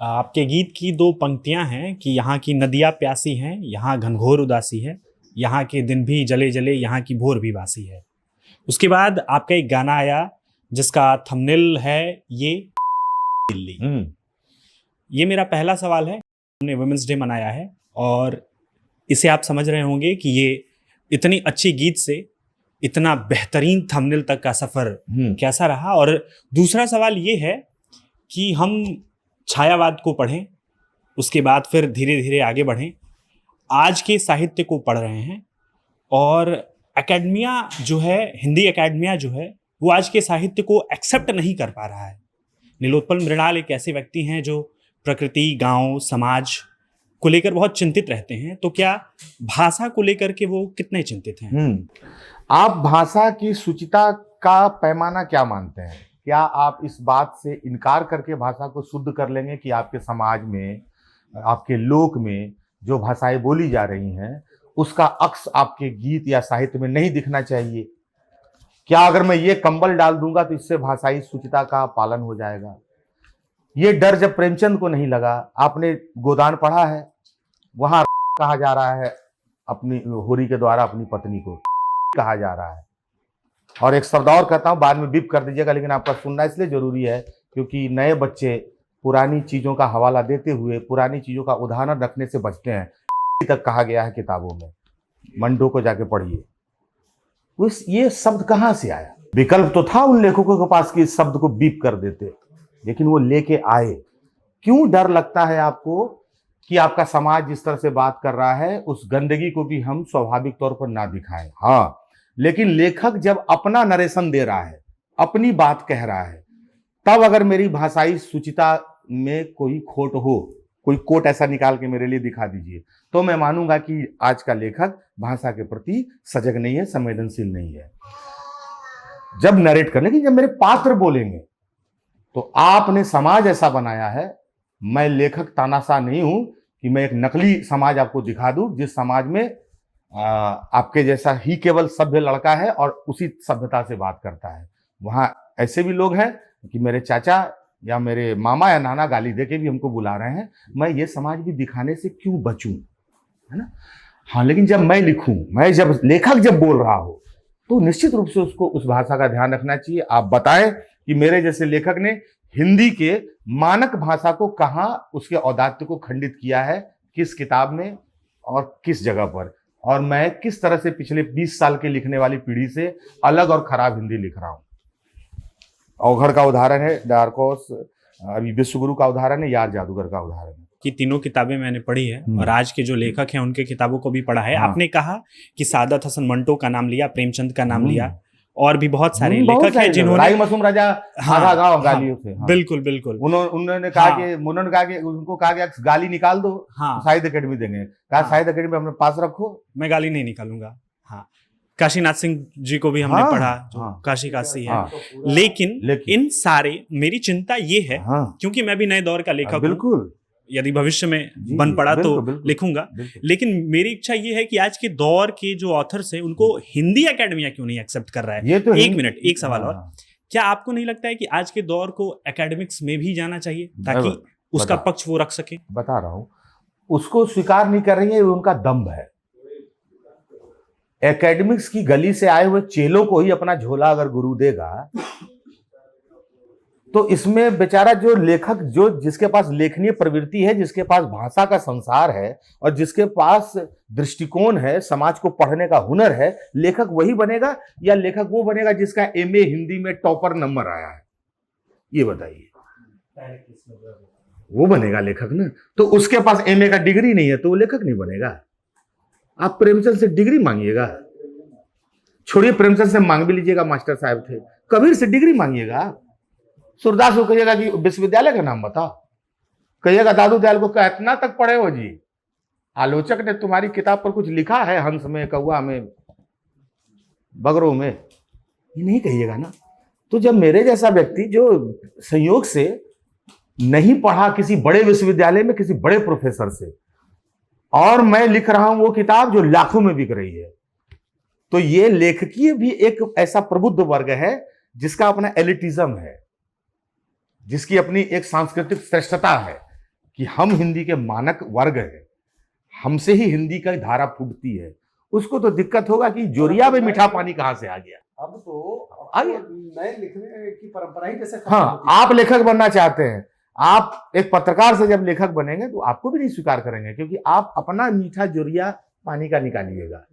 आपके गीत की 2 पंक्तियां हैं कि यहाँ की नदियाँ प्यासी हैं, यहाँ घनघोर उदासी है, यहाँ के दिन भी जले जले, यहाँ की भोर भी बासी है। उसके बाद आपका एक गाना आया जिसका थंबनेल है ये दिल्ली। ये मेरा पहला सवाल है। हमने वुमेंस डे मनाया है और इसे आप समझ रहे होंगे कि ये इतनी अच्छी गीत से इतना बेहतरीन थंबनेल तक का सफर कैसा रहा। और दूसरा सवाल ये है कि हम छायावाद को पढ़ें, उसके बाद फिर धीरे धीरे आगे बढ़ें, आज के साहित्य को पढ़ रहे हैं और एकेडमिया जो है, हिंदी एकेडमिया जो है वो आज के साहित्य को एक्सेप्ट नहीं कर पा रहा है। नीलोत्पल मृणाल एक ऐसे व्यक्ति हैं जो प्रकृति, गांव, समाज को लेकर बहुत चिंतित रहते हैं, तो क्या भाषा को लेकर के वो कितने चिंतित हैं? आप भाषा की शुचिता का पैमाना क्या मानते हैं? क्या आप इस बात से इनकार करके भाषा को शुद्ध कर लेंगे कि आपके समाज में, आपके लोक में जो भाषाएं बोली जा रही हैं उसका अक्स आपके गीत या साहित्य में नहीं दिखना चाहिए? क्या अगर मैं ये कंबल डाल दूंगा तो इससे भाषाई शुचिता का पालन हो जाएगा? ये डर जब प्रेमचंद को नहीं लगा, आपने गोदान पढ़ा है, वहां कहा जा रहा है अपनी होरी के द्वारा अपनी पत्नी को कहा जा रहा है। और एक शब्द और कहता हूं, बाद में बीप कर दीजिएगा, लेकिन आपका सुनना इसलिए जरूरी है क्योंकि नए बच्चे पुरानी चीजों का हवाला देते हुए पुरानी चीजों का उदाहरण रखने से बचते हैं। तक कहा गया है किताबों में, मंडो को जाके पढ़िए। ये शब्द कहां से आया? विकल्प तो था उन लेखकों के पास कि इस शब्द को बीप कर देते, लेकिन वो लेके आए। क्यों डर लगता है आपको कि आपका समाज जिस तरह से बात कर रहा है उस गंदगी को भी हम स्वाभाविक तौर पर ना दिखाएं? हाँ, लेकिन लेखक जब अपना नरेशन दे रहा है, अपनी बात कह रहा है, तब अगर मेरी भाषाई शुचिता में कोई खोट हो, कोई कोट ऐसा निकाल के मेरे लिए दिखा दीजिए, तो मैं मानूंगा कि आज का लेखक भाषा के प्रति सजग नहीं है, संवेदनशील नहीं है। जब नरेट करने की, जब मेरे पात्र बोलेंगे, तो आपने समाज ऐसा बनाया है। मैं लेखक तानाशाह नहीं हूं कि मैं एक नकली समाज आपको दिखा दूं जिस समाज में आपके जैसा ही केवल सभ्य लड़का है और उसी सभ्यता से बात करता है। वहां ऐसे भी लोग हैं कि मेरे चाचा या मेरे मामा या नाना गाली दे के भी हमको बुला रहे हैं। मैं ये समाज भी दिखाने से क्यों बचूं, है ना? हाँ, लेकिन जब मैं लिखूं, मैं जब लेखक जब बोल रहा हो तो निश्चित रूप से उसको उस भाषा का ध्यान रखना चाहिए। आप बताएं कि मेरे जैसे लेखक ने हिंदी के मानक भाषा को कहाँ, उसके औदात्य को खंडित किया है, किस किताब में और किस जगह पर, और मैं किस तरह से पिछले 20 साल के लिखने वाली पीढ़ी से अलग और खराब हिंदी लिख रहा हूं। औघड़ का उदाहरण है, डार्क हॉर्स, अभी विश्वगुरु का उदाहरण है, यार जादूगर का उदाहरण है। कि तीनों किताबें मैंने पढ़ी है और आज के जो लेखक हैं उनके किताबों को भी पढ़ा है। आपने कहा कि सादत हसन मंटो का नाम लिया, प्रेमचंद का नाम लिया, और भी बहुत सारे बहुत लेखक सारे हैं लोग। जिन्होंने राई मासूम राजा हाँ, आधा गांव हाँ, गालियों से, हाँ। बिल्कुल बिल्कुल उन्होंने कहा हाँ। कि उनको कहा गया गाली निकाल दो, हाँ तो साहित्य अकेडमी देंगे। कहा हाँ। साहित्य अकेडमी अपने पास रखो। मैं गाली नहीं निकालूंगा। हाँ, काशीनाथ सिंह जी को भी हमने हाँ, पढ़ा, जो हाँ। काशी काशी है। हाँ, लेकिन लेकिन इन सारे, मेरी चिंता ये है, हाँ, क्योंकि मैं भी नए दौर का लेखक हूँ, बिल्कुल यदि भविष्य में जी, बन पड़ा तो बिल्कुल, बिल्कुल, लिखूंगा। बिल्कुल। लेकिन मेरी इच्छा ये है कि आज के दौर के जो ऑथर्स हैं उनको हिंदी एकेडमिया क्यों नहीं एक्सेप्ट कर रहा है। ये तो एक मिनट, एक सवाल और, हाँ, क्या आपको नहीं लगता है कि आज के दौर को एकेडमिक्स में भी जाना चाहिए ताकि उसका बता। पक्ष वो रख सके? बता रहा हूं, उसको स्वीकार नहीं कर रही है, उनका दम्भ है। एकेडमिक्स की गली से आए हुए चेलों को ही अपना झोला अगर गुरु देगा, तो इसमें बेचारा जो लेखक, जो जिसके पास लेखनीय प्रवृत्ति है, जिसके पास भाषा का संसार है और जिसके पास दृष्टिकोण है, समाज को पढ़ने का हुनर है, लेखक वही बनेगा या लेखक वो बनेगा जिसका एमए हिंदी में टॉपर नंबर आया है? ये बताइए। वो बनेगा लेखक ना। तो उसके पास एमए का डिग्री नहीं है तो वो लेखक नहीं बनेगा। आप प्रेमचंद से डिग्री मांगिएगा, छोड़िए प्रेमचंद से मांग भी लीजिएगा, मास्टर साहब थे। कबीर से डिग्री मांगिएगा, सूरदास को कहिएगा कि विश्वविद्यालय का नाम बताओ, कहिएगा दादू दयाल को कितना तक पढ़े हो जी, आलोचक ने तुम्हारी किताब पर कुछ लिखा है, हंस में, कौवा में, बगरों में? ये नहीं कहिएगा ना। तो जब मेरे जैसा व्यक्ति जो संयोग से नहीं पढ़ा किसी बड़े विश्वविद्यालय में किसी बड़े प्रोफेसर से, और मैं लिख रहा हूं वो किताब जो लाखों में बिक रही है, तो ये लेखकीय भी एक ऐसा प्रबुद्ध वर्ग है जिसका अपना एलिटिज्म है, जिसकी अपनी एक सांस्कृतिक श्रेष्ठता है कि हम हिंदी के मानक वर्ग हैं, हमसे ही हिंदी का धारा फूटती है। उसको तो दिक्कत होगा कि जोरिया में मीठा पानी कहां से आ गया। अब तो आ गया। नए लिखने की परंपरा ही कैसे खत्म हाँ, होती है? आप लेखक बनना चाहते हैं, आप एक पत्रकार से जब लेखक बनेंगे तो आपको भी नहीं स्वीकार करेंगे, क्योंकि आप अपना मीठा जोरिया पानी का निकालिएगा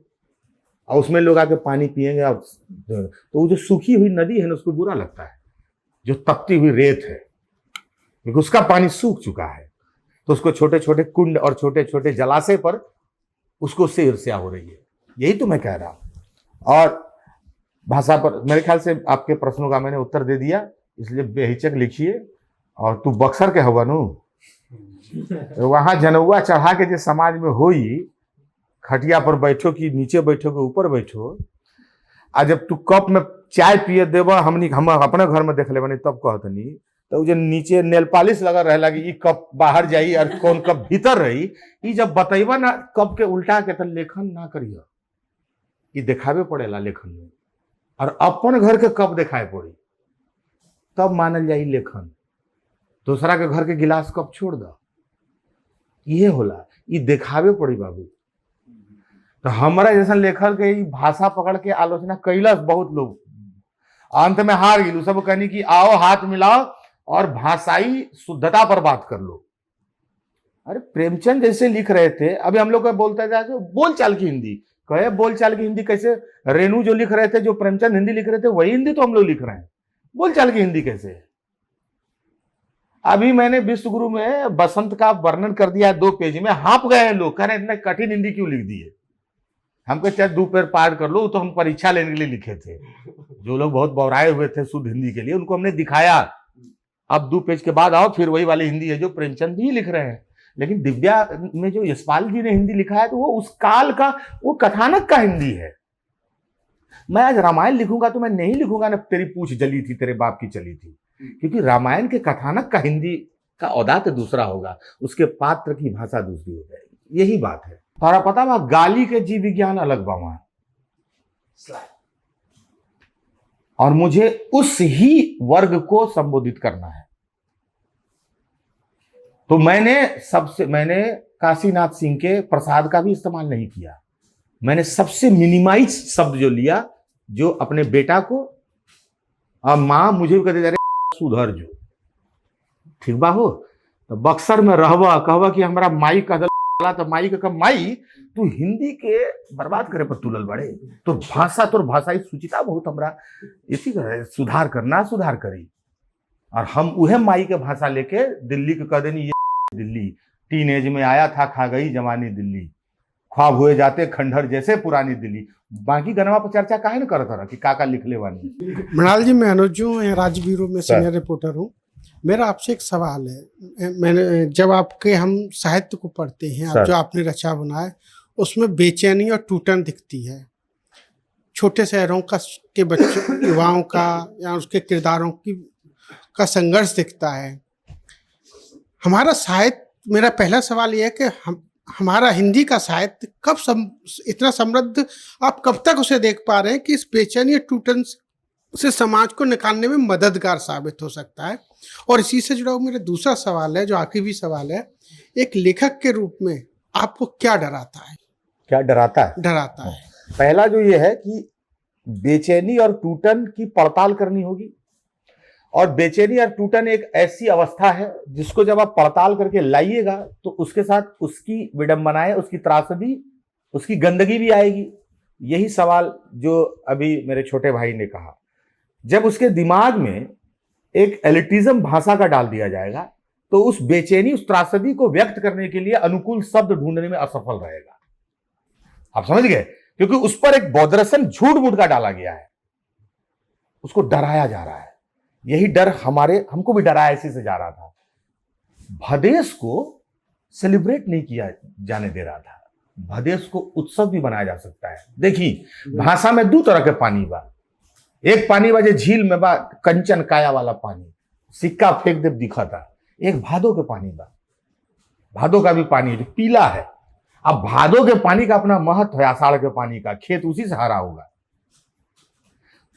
और उसमें लोग आके पानी पिएंगे। और तो वो जो सूखी हुई नदी है ना, उसको बुरा लगता है। जो तपती हुई रेत है, क्योंकि उसका पानी सूख चुका है, तो उसको छोटे छोटे कुंड और छोटे छोटे जलाशय पर उसको से ईर्ष्या हो रही है। यही तो मैं कह रहा हूं। और भाषा पर मेरे ख्याल से आपके प्रश्नों का मैंने उत्तर दे दिया, इसलिए बेहिचक लिखिए। और तू बक्सर के हवा नु, तो वहां जनौआ चढ़ा के जो समाज में होई, खटिया पर बैठो कि नीचे बैठो कि ऊपर बैठो, आ जब तू कप में चाय पिए देव, हम अपने घर में देख ले बनी तब कहतनी, तो जो नीचे नेल पॉलिश लगा रहे लगी, ई कप बाहर जाई और कौन कप भीतर रही, ई जब बतैबा ना कप के उल्टा के, तो लेखन ना करिए। ई दिखावे पड़ेला लेखन में, और अपन घर के कप दिखाए पड़ी तब मानल जाई लेखन। दूसरा के घर के गिलास कप छोड़ दो, ये होला। ई दिखावे पड़ी बाबू। तो हमारा जैसा लेखक के ई भाषा पकड़ के आलोचना कैलस बहुत लोग, अंत में हार गिलू। सब कहनी कि आओ हाथ मिलाओ और भाषाई शुद्धता पर बात कर लो। अरे प्रेमचंद जैसे लिख रहे थे, अभी हम लोग बोलते जाए बोलचाल की हिंदी, कहे बोलचाल की हिंदी कैसे? रेणु जो लिख रहे थे, जो प्रेमचंद हिंदी लिख रहे थे, वही हिंदी तो हम लोग लिख रहे हैं। बोलचाल की हिंदी कैसे है? अभी मैंने विश्वगुरु में बसंत का वर्णन कर दिया 2 पेज में, हाँप गए हैं लोग, कह रहे इतने कठिन हिंदी क्यों लिख दी है? हमको चाहे 2 पेज पाठ कर लो, तो हम परीक्षा लेने के लिए लिखे थे। जो लोग बहुत बौराए हुए थे शुद्ध हिंदी के लिए, उनको हमने दिखाया। अब 2 पेज के बाद आओ, फिर वही वाली हिंदी है जो प्रेमचंद भी लिख रहे हैं। लेकिन दिव्या में जो यशपाल जी ने हिंदी लिखा है, तो वो उस काल का, वो कथानक का हिंदी है। मैं आज रामायण लिखूंगा तो मैं नहीं लिखूंगा ना तेरी पूछ जली थी तेरे बाप की चली थी, क्योंकि रामायण के कथानक का हिंदी का औदात दूसरा होगा, उसके पात्र की भाषा दूसरी हो जाएगी। यही बात है। तारा पता बा, गाली के जीव विज्ञान अलग बा वहां, और मुझे उस ही वर्ग को संबोधित करना है। तो मैंने काशीनाथ सिंह के प्रसाद का भी इस्तेमाल नहीं किया। मैंने सबसे मिनिमाइज शब्द जो लिया, जो अपने बेटा को, और माँ मुझे भी कहते जा रहे सुधर जो, ठीक बा हो। तो बक्सर में रहवा कहवा कि हमारा माई का तो माई का माई, तू हिंदी के बर्बाद करे पर तुलल बड़े, तो भाषा तोर भाषाई सुचिता बहुत हमरा इसी करे, सुधार करी। और हम उहे माई के भाषा लेके दिल्ली के कह देनी, ये दिल्ली टीन एज में आया था, खा गई जवानी दिल्ली। ख्वाब हुए जाते खंडहर जैसे पुरानी दिल्ली। बाकी गनवा पर चर्चा काहे न करत रहा कि काका लिखले वानी। मृणाल जी, मैं अनुज हूँ, यहाँ राज्य ब्यूरो में सीनियर रिपोर्टर हूँ। मेरा आपसे एक सवाल है। मैंने जब आपके हम साहित्य को पढ़ते हैं, आप जो आपने रचा बनाए, उसमें बेचैनी और टूटन दिखती है। छोटे शहरों के बच्चों, युवाओं का या उसके किरदारों का संघर्ष दिखता है। हमारा साहित्य, मेरा पहला सवाल यह है कि हमारा हिंदी का साहित्य कब इतना समृद्ध, आप कब तक उसे देख पा रहे हैं कि इस बेचैनी या टूटन से समाज को निकालने में मददगार साबित हो सकता है? और इसी से जुड़ा हुआ मेरा दूसरा सवाल है, जो आखिरी सवाल है, एक लेखक के रूप में आपको क्या डराता है? क्या डराता है? डराता है पहला जो ये है कि बेचैनी और टूटन की पड़ताल करनी होगी। और बेचैनी और टूटन एक ऐसी अवस्था है जिसको जब आप पड़ताल करके लाइएगा तो उसके साथ उसकी विडंबनाएं, उसकी त्रासदी, उसकी गंदगी भी आएगी। यही सवाल जो अभी मेरे छोटे भाई ने कहा, जब उसके दिमाग में एक एलिटिज्म भाषा का डाल दिया जाएगा तो उस बेचैनी, उस त्रासदी को व्यक्त करने के लिए अनुकूल शब्द ढूंढने में असफल रहेगा। आप समझ गए? क्योंकि उस पर एक बौद्धरसन झूठ मूठ का डाला गया है, उसको डराया जा रहा है। यही डर हमको भी डराया, इसी से जा रहा था। भदेश को सेलिब्रेट नहीं किया जाने दे रहा था, भदेश को उत्सव भी बनाया जा सकता है। देखिए, भाषा में दो तरह के पानी बा। एक पानी बा जो झील में बा, कंचन काया वाला पानी, सिक्का फेंक दे दिखा था। एक भादो के पानी बा, भादो का भी पानी जो पीला है। अब भादो के पानी का अपना महत्व है, आषाढ़ के पानी का, खेत उसी से हरा होगा।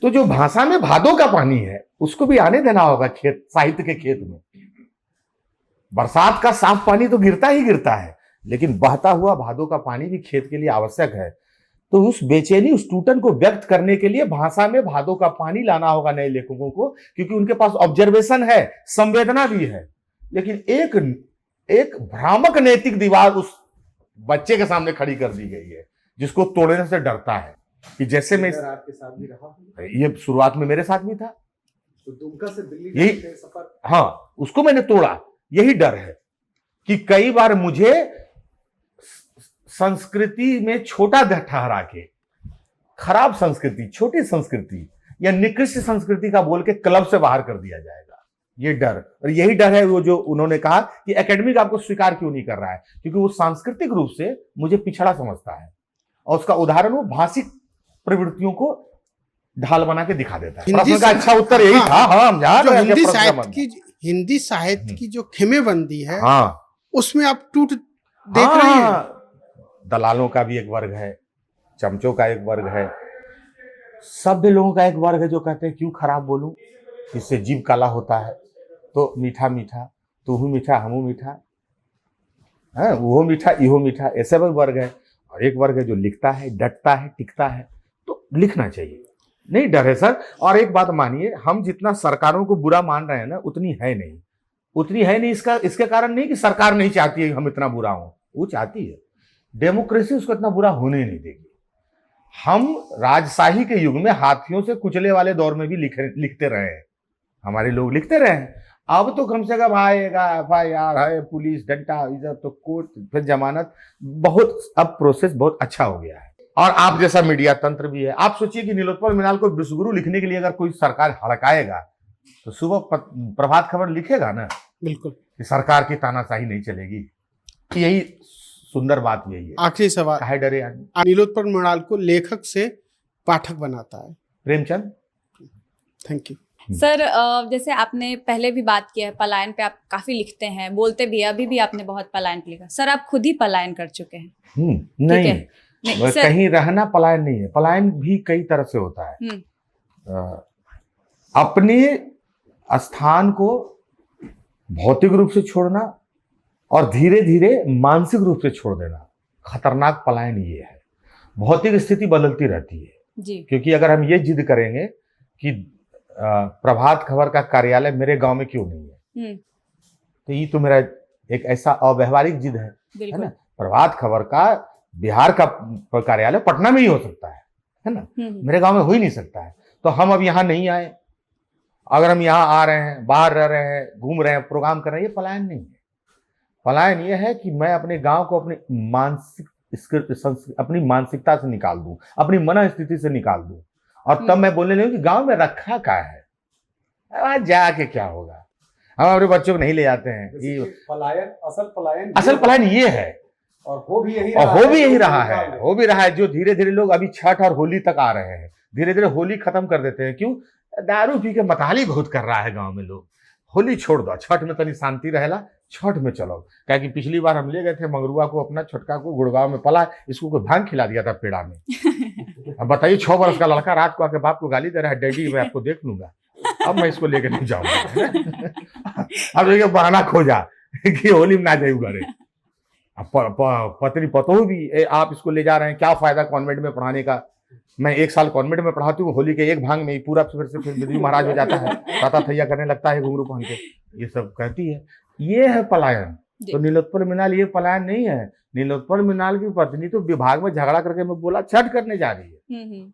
तो जो भाषा में भादो का पानी है उसको भी आने देना होगा खेत, साहित्य के खेत में। बरसात का साफ पानी तो गिरता ही गिरता है, लेकिन बहता हुआ भादो का पानी भी खेत के लिए आवश्यक है। तो उस बेचैनी, उस टूटन को व्यक्त करने के लिए भाषा में भादो का पानी लाना होगा नए लेखकों को, क्योंकि उनके पास ऑब्जर्वेशन है, संवेदना भी है। लेकिन एक भ्रामक नैतिक दीवार उस बच्चे के सामने खड़ी कर दी गई है जिसको तोड़ने से डरता है। कि जैसे मैं आपके साथ भी रहा, ये शुरुआत में मेरे साथ भी था, तो दुमका से दिल्ली यही सफर, हाँ, उसको मैंने तोड़ा। यही डर है कि कई बार मुझे संस्कृति में छोटा ठहरा के, खराब संस्कृति, छोटी संस्कृति या निकृष्ट संस्कृति का बोल के क्लब से बाहर कर दिया जाएगा। ये डर, और यही डर है वो जो उन्होंने कहा कि एकेडमिक आपको स्वीकार क्यों नहीं कर रहा है, क्योंकि वो सांस्कृतिक रूप से मुझे पिछड़ा समझता है। और उसका उदाहरण वो भाषिक प्रवृत्तियों को ढाल बना के दिखा देता है। प्रश्न का अच्छा उत्तर यही था। हाँ, हम जान रहे हैं हिंदी साहित्य की जो खेमेबंदी है, हाँ, उसमें आप टूट देख रहे हैं। दलालों का भी एक वर्ग है, चमचों का एक वर्ग है, सभ्य लोगों का एक वर्ग है जो कहते हैं क्यों खराब बोलूं, इससे जीव काला होता है। तो मीठा मीठा, तू हूँ मीठा, हमू मीठा, है वो मीठा, इहो मीठा, ऐसा भी वर्ग है। और एक वर्ग है जो लिखता है, डटता है, टिकता है। तो लिखना चाहिए, नहीं डर है सर। और एक बात मानिए, हम जितना सरकारों को बुरा मान रहे हैं ना, उतनी है नहीं, उतनी है नहीं। इसके कारण नहीं कि सरकार नहीं चाहती है हम इतना बुरा हों, वो चाहती है। डेमोक्रेसी उसको इतना बुरा होने नहीं देगी। हम राजशाही के युग में हाथियों से कुचले वाले दौर में भी लिखते रहे हैं, हमारे लोग लिखते रहे हैं। अब तो कम से कम आएगा FIR है, पुलिस डंडा, इधर तो कोर्ट, फिर जमानत, बहुत अब प्रोसेस बहुत अच्छा हो गया है। और आप जैसा मीडिया तंत्र भी है। आप सोचिए कि नीलोत्पल मृणाल को विश्वगुरु लिखने के लिए अगर कोई सरकार हड़काएगा तो सुबह प्रभात खबर लिखेगा ना, बिल्कुल, कि सरकार की तानाशाही नहीं चलेगी। यही सुंदर बात यही है। आखिरी सवाल, काहे डरे आदमी? नीलोत्पल मृणाल को लेखक से पाठक बनाता है? प्रेमचंद। Thank you sir. जैसे आपने पहले भी बात किया है, पलायन पे आप काफी लिखते हैं, बोलते भी है, अभी भी आपने बहुत पलायन पे लिखा। सर, आप खुद ही पलायन कर चुके हैं? नहीं, सर, कहीं रहना पलायन नहीं है। पलायन भी कई तरह से होता है। अपने स्थान को भौतिक रूप से छोड़ना और धीरे धीरे मानसिक रूप से छोड़ देना, खतरनाक पलायन ये है। भौतिक स्थिति बदलती रहती है जी, क्योंकि अगर हम ये जिद करेंगे कि प्रभात खबर का कार्यालय मेरे गांव में क्यों नहीं है, तो ये तो मेरा एक ऐसा अव्यवहारिक जिद है ना। प्रभात खबर का बिहार का कार्यालय पटना में ही हो सकता है ना, मेरे गांव में हो ही नहीं सकता है। तो हम अब यहाँ नहीं आए, अगर हम यहाँ आ रहे हैं, बाहर रह रहे हैं, घूम रहे हैं, प्रोग्राम कर रहे हैं, ये पलायन नहीं है। पलायन ये है कि मैं अपने गांव को अपने अपनी मानसिकता से निकाल दूं, अपनी मन स्थिति से निकाल दूं, और तब मैं बोलने लगूं कि गांव में रखा क्या है, वहां जाके क्या होगा। हम अपने बच्चों को नहीं ले जाते हैं। असल पलायन ये है, और हो भी यही रहा है जो धीरे धीरे लोग अभी छठ और होली तक आ रहे हैं, धीरे धीरे होली खत्म कर देते हैं। क्यों? दारू पी के मताली बहुत कर रहा है गांव में लोग। होली छोड़ दो, छठ में तनी शांति रहेला, छठ में चलो। क्या कि पिछली बार हम ले गए थे मंगरुआ को, अपना छोटका को, गुड़गांव में पला, इसको कोई भांग खिला दिया था पेड़ा में। अब बताइए 6 वर्ष का लड़का रात को आके बाप को गाली दे रहा है, डैडी मैं आपको देख लूंगा। अब मैं इसको लेके नहीं जाऊंगा। अब ये बहाना खोजा कि होली में ना जाइए घरे। पत्नी पतोह भी आप इसको ले जा रहे हैं, क्या फायदा कॉन्वेंट में पढ़ाने का। मैं 1 साल कॉन्वेंट में पढ़ाती हूँ, होली के एक भांग में ही पूरा फिर बिजली महाराज हो जाता है, ताता थैया करने लगता है घुंघरू पहन के। ये सब कहती है, ये है पलायन। तो नीलोत्पल मृणाल ये पलायन नहीं है। नीलोत्पल मृणाल की पत्नी तो विभाग में झगड़ा करके मैं बोला छठ करने जा रही है,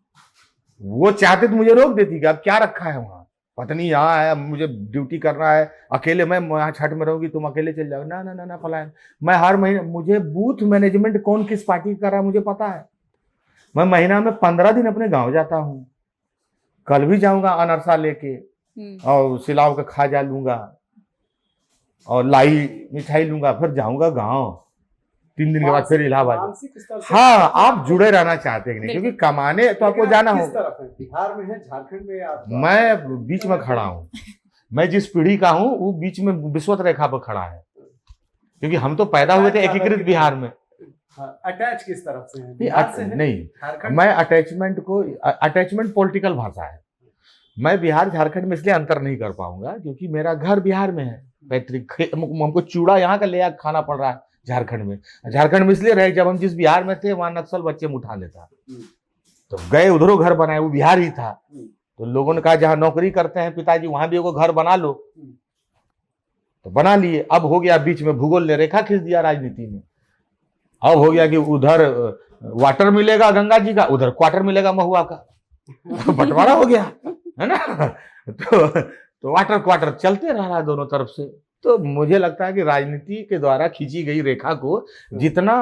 वो चाहते तो मुझे रोक देती कि अब क्या रखा है वहां, पत्नी यहाँ है, मुझे ड्यूटी करना है, अकेले मैं यहाँ छठ में रहूंगी, तुम अकेले चल जाओ। ना ना ना ना पलायन। मैं हर महीने, मुझे बूथ मैनेजमेंट कौन किस पार्टी कर रहा है मुझे पता है। मैं महीना में 15 दिन अपने गांव जाता हूँ। कल भी जाऊंगा अनरसा लेके, और सिलाव का खाजा लूंगा और लाई मिठाई लूंगा, फिर जाऊंगा गांव। 3 दिन के बाद फिर इलाहाबाद। हाँ, आप जुड़े रहना चाहते हैं कि नहीं, क्योंकि कमाने तो आपको जाना हो। बिहार में है, झारखंड में आप? मैं बीच में खड़ा हूँ। मैं जिस पीढ़ी का हूँ वो बीच में विश्वत रेखा पर खड़ा है, क्योंकि हम तो पैदा हुए थे एकीकृत बिहार में। अटैच किस तरफ से है? बिहार से है? नहीं, मैं अटैचमेंट पॉलिटिकल भाषा है। मैं बिहार झारखंड में इसलिए अंतर नहीं कर पाऊंगा क्योंकि मेरा घर बिहार में है, पैतृक। हमको चूड़ा यहाँ का ले खाना पड़ रहा है झारखंड में। झारखंड में इसलिए रहे, जब हम जिस बिहार में थे वहां नक्सल बच्चे में उठा लेता, तो गए उधरों घर बनाए, वो बिहार ही था। तो लोगों ने कहा जहाँ नौकरी करते हैं पिताजी वहां भी एगो घर बना लो, तो बना लिए। अब हो गया बीच में भूगोल ने रेखा खींच दिया राजनीति में। अब हो गया कि उधर वाटर मिलेगा गंगा जी का, उधर क्वार्टर मिलेगा महुआ का, तो बंटवारा हो गया है ना। तो वाटर क्वार्टर चलते रह रहा है दोनों तरफ से। तो मुझे लगता है कि राजनीति के द्वारा खींची गई रेखा को जितना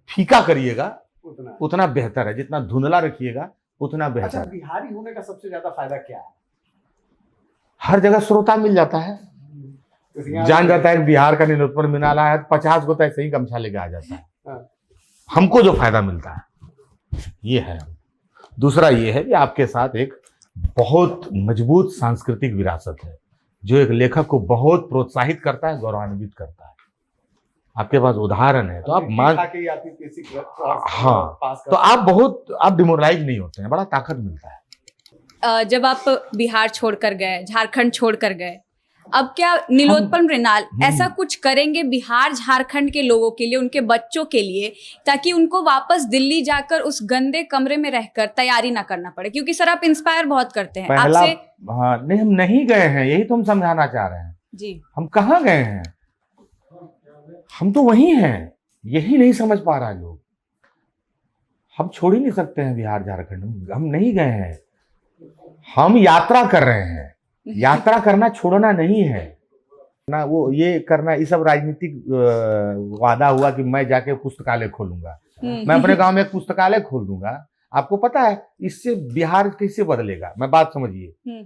फीका करिएगा उतना बेहतर है, जितना धुंधला रखिएगा उतना बेहतर है। बिहारी होने का सबसे ज्यादा फायदा क्या है? हर जगह श्रोता मिल जाता है, जान जाता है बिहार का नीलोत्पल मृणाल है, 50 को तो ऐसे ही गमछा लेके आ जाता है। हमको जो फायदा मिलता है ये है। दूसरा ये है कि आपके साथ एक बहुत मजबूत सांस्कृतिक विरासत है जो एक लेखक को बहुत प्रोत्साहित करता है, गौरवान्वित करता है। आपके पास उदाहरण है, तो आप मान, हाँ, तो आप डिमोरलाइज नहीं होते हैं, बड़ा ताकत मिलता है। जब आप बिहार छोड़कर गए, झारखंड छोड़कर गए, अब क्या नीलोत्पल मृणाल ऐसा कुछ करेंगे बिहार झारखंड के लोगों के लिए, उनके बच्चों के लिए, ताकि उनको वापस दिल्ली जाकर उस गंदे कमरे में रहकर तैयारी ना करना पड़े? क्योंकि सर आप इंस्पायर बहुत करते हैं आपसे। हाँ, नहीं, हम नहीं गए हैं, यही तो हम समझाना चाह रहे हैं जी। हम कहाँ गए हैं? हम तो वहीं हैं, यही नहीं समझ पा रहा है लोग। हम छोड़ ही नहीं सकते हैं बिहार झारखंड, हम नहीं गए हैं, हम यात्रा कर रहे हैं। यात्रा करना छोड़ना नहीं है ना, वो ये करना, ये सब राजनीतिक वादा हुआ कि मैं जाके पुस्तकालय खोलूंगा, मैं अपने गांव में एक पुस्तकालय खोल दूंगा। आपको पता है इससे बिहार कैसे बदलेगा? मैं बात समझिए,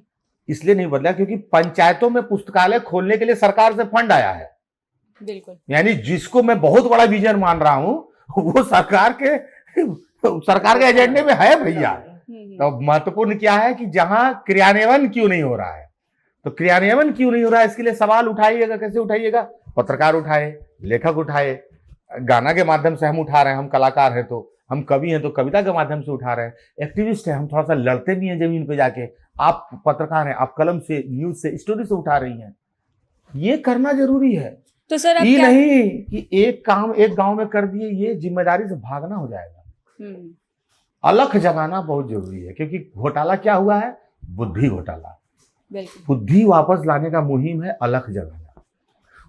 इसलिए नहीं बदला क्योंकि पंचायतों में पुस्तकालय खोलने के लिए सरकार से फंड आया है। बिल्कुल, यानी जिसको मैं बहुत बड़ा विजन मान रहा हूं वो सरकार के एजेंडे में है भैया। तो महत्वपूर्ण क्या है कि जहां क्रियान्वयन क्यों नहीं हो रहा है, तो क्रियान्वयन क्यों नहीं हो रहा है इसके लिए सवाल उठाइएगा। कैसे उठाइएगा? पत्रकार उठाए, लेखक उठाए, गाना के माध्यम से हम उठा रहे हैं, हम कलाकार हैं तो, हम कवि हैं तो कविता के माध्यम से उठा रहे हैं, एक्टिविस्ट हैं, हम थोड़ा सा लड़ते भी हैं जमीन पे जाके। आप पत्रकार हैं, आप कलम से, न्यूज से, स्टोरी से उठा रही हैं, ये करना जरूरी है। तो सर ये नहीं कि एक काम एक गांव में कर दिए, ये जिम्मेदारी से भागना हो जाएगा। अलख जगाना बहुत जरूरी है, क्योंकि घोटाला क्या हुआ है? बुद्धि घोटाला। बुद्धि वापस लाने का मुहिम है अलख जगाना।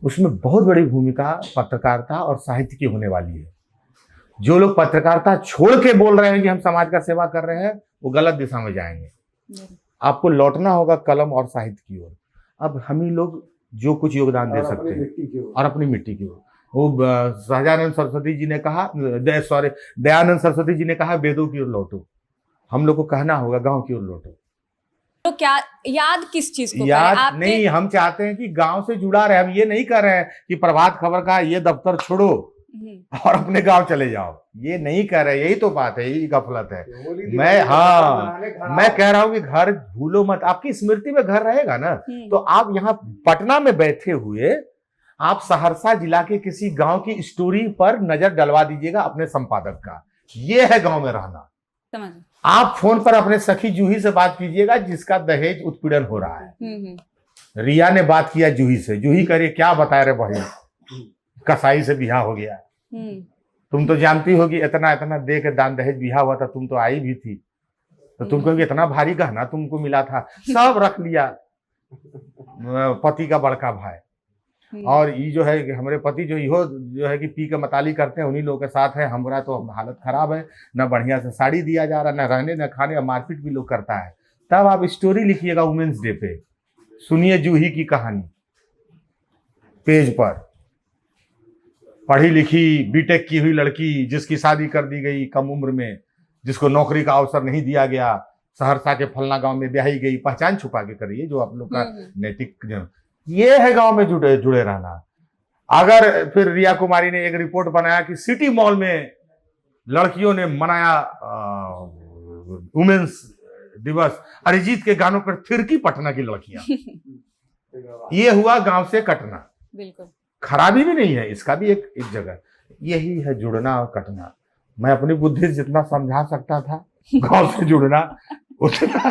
उसमें बहुत बड़ी भूमिका पत्रकारिता और साहित्य की होने वाली है। जो लोग पत्रकारिता छोड़ के बोल रहे हैं कि हम समाज का सेवा कर रहे हैं, वो गलत दिशा में जाएंगे। आपको लौटना होगा कलम और साहित्य की ओर। अब हम ही लोग जो कुछ योगदान दे सकते हैं और अपनी मिट्टी की ओर, वो सहजानंद सरस्वती जी ने कहा, दयानंद सरस्वती जी ने कहा वेदों की ओर लौटो। हम लोग को कहना होगा गांव की ओर लौटो। तो क्या याद किस चीज को याद करें? नहीं, हम चाहते हैं कि गांव से जुड़ा रहे। हम ये नहीं कर रहे हैं कि प्रभात खबर का ये दफ्तर छोड़ो और अपने गांव चले जाओ, ये नहीं कर रहे। यही तो बात है, यही गफलत है। मैं कह रहा हूं कि घर भूलो मत, आपकी स्मृति में घर रहेगा ना। तो आप यहाँ पटना में बैठे हुए आप सहरसा जिला के किसी गांव की स्टोरी पर नजर डलवा दीजिएगा अपने संपादक का। ये है गांव में रहना। समझ। आप फोन पर अपने सखी जूही से बात कीजिएगा जिसका दहेज उत्पीड़न हो रहा है। रिया ने बात किया जूही से, जूही करे क्या बताए रे भाई, कसाई से बिहा हो गया। तुम तो जानती हो कि इतना इतना दे के दान दहेज बिहा हुआ था, तुम तो आई भी थी, तो तुम कहोगे इतना भारी गहना तुमको मिला था, सब रख लिया पति का बड़का भाई। और ये जो है कि हमारे पति जो है कि पी के मताली करते हैं, उन्हीं लोगों के साथ है। हमारा तो हालत खराब है, न बढ़िया से साड़ी दिया जा रहा, न रहने न खाने, मारपीट भी लोग करता है। तब आप स्टोरी लिखिएगा वुमेन्स डे पे, सुनिए जूही की कहानी पेज पर। पढ़ी लिखी बीटेक की हुई लड़की जिसकी शादी कर दी गई कम उम्र में, जिसको नौकरी का अवसर नहीं दिया गया, सहरसा के फलना गांव में ब्याही गई, पहचान छुपा के करिए जो आप लोग का नैतिक। ये है गांव में जुड़े रहना। अगर फिर रिया कुमारी ने एक रिपोर्ट बनाया कि सिटी मॉल में लड़कियों ने मनाया वुमेन्स दिवस, अरिजीत के गानों पर थिरकी पटना की लड़कियां। ये हुआ गांव से कटना। बिल्कुल खराबी भी नहीं है, इसका भी एक जगह। यही है जुड़ना और कटना। मैं अपनी बुद्धि से जितना समझा सकता था गांव से जुड़ना उतना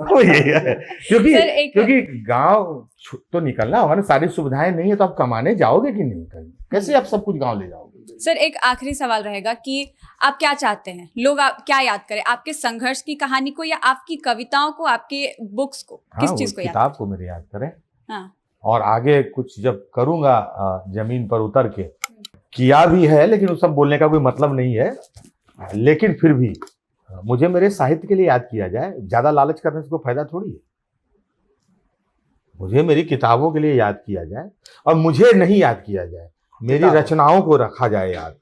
वो यही है। क्योंकि गांव तो निकलना होगा ना, सारी सुविधाएं नहीं है तो आप कमाने जाओगे कि नहीं, कहीं कैसे आप सब कुछ गांव ले जाओगे। सर एक आखिरी सवाल रहेगा कि आप क्या चाहते हैं, लोग आप क्या याद करें, आपके संघर्ष की कहानी को या आपकी कविताओं को, आपके बुक्स को, किस चीज को याद किताब को मेरे याद करें। हाँ। और आगे कुछ जब करूंगा जमीन पर उतर के, किया भी है लेकिन वो सब बोलने का कोई मतलब नहीं है, लेकिन फिर भी मुझे मेरे साहित्य के लिए याद किया जाए। ज्यादा लालच करने से कोई फायदा थोड़ी है। मुझे मेरी किताबों के लिए याद किया जाए, और मुझे नहीं याद किया जाए, मेरी रचनाओं को रखा जाए याद।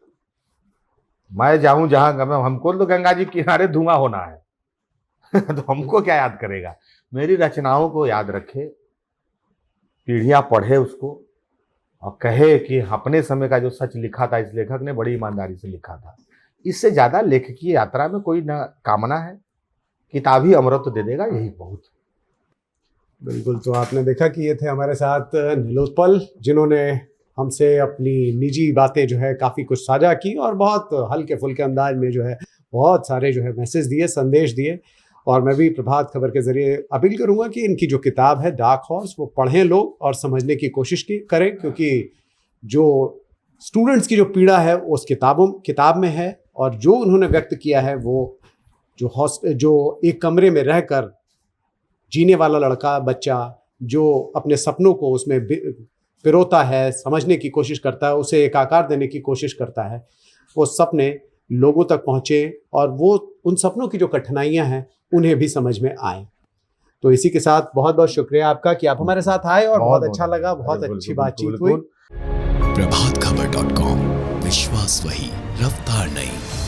मैं जाऊं जहां, हमको तो गंगा जी किनारे धुआं होना है तो हमको क्या याद करेगा। मेरी रचनाओं को याद रखे, पीढ़ियां पढ़े उसको और कहे कि अपने समय का जो सच लिखा था इस लेखक ने बड़ी ईमानदारी से लिखा था। इससे ज्यादा लेखकीय यात्रा में कोई ना कामना है। किताब ही अमृत दे देगा, यही बहुत। बिल्कुल। तो आपने देखा कि ये थे हमारे साथ नीलोत्पल, जिन्होंने हमसे अपनी निजी बातें जो है काफ़ी कुछ साझा की और बहुत हल्के फुल्के अंदाज में जो है बहुत सारे जो है मैसेज दिए, संदेश दिए। और मैं भी प्रभात खबर के ज़रिए अपील करूँगा कि इनकी जो किताब है डार्क हॉर्स, वो पढ़ें लोग और समझने की कोशिश करें, क्योंकि जो स्टूडेंट्स की जो पीड़ा है वो उस किताब में है। और जो उन्होंने व्यक्त किया है वो जो एक कमरे में रहकर जीने वाला लड़का बच्चा जो अपने सपनों को उसमें पिरोता है, समझने की कोशिश करता है, उसे एक आकार देने की कोशिश करता है, वो सपने लोगों तक पहुँचे और वो उन सपनों की जो कठिनाइयाँ हैं उन्हें भी समझ में आए। तो इसी के साथ बहुत बहुत शुक्रिया आपका कि आप हमारे साथ आए और बहुत अच्छा लगा, बहुत अच्छी बातचीत हुई। प्रभातखबर.com, विश्वास वही, रफ्तार नहीं।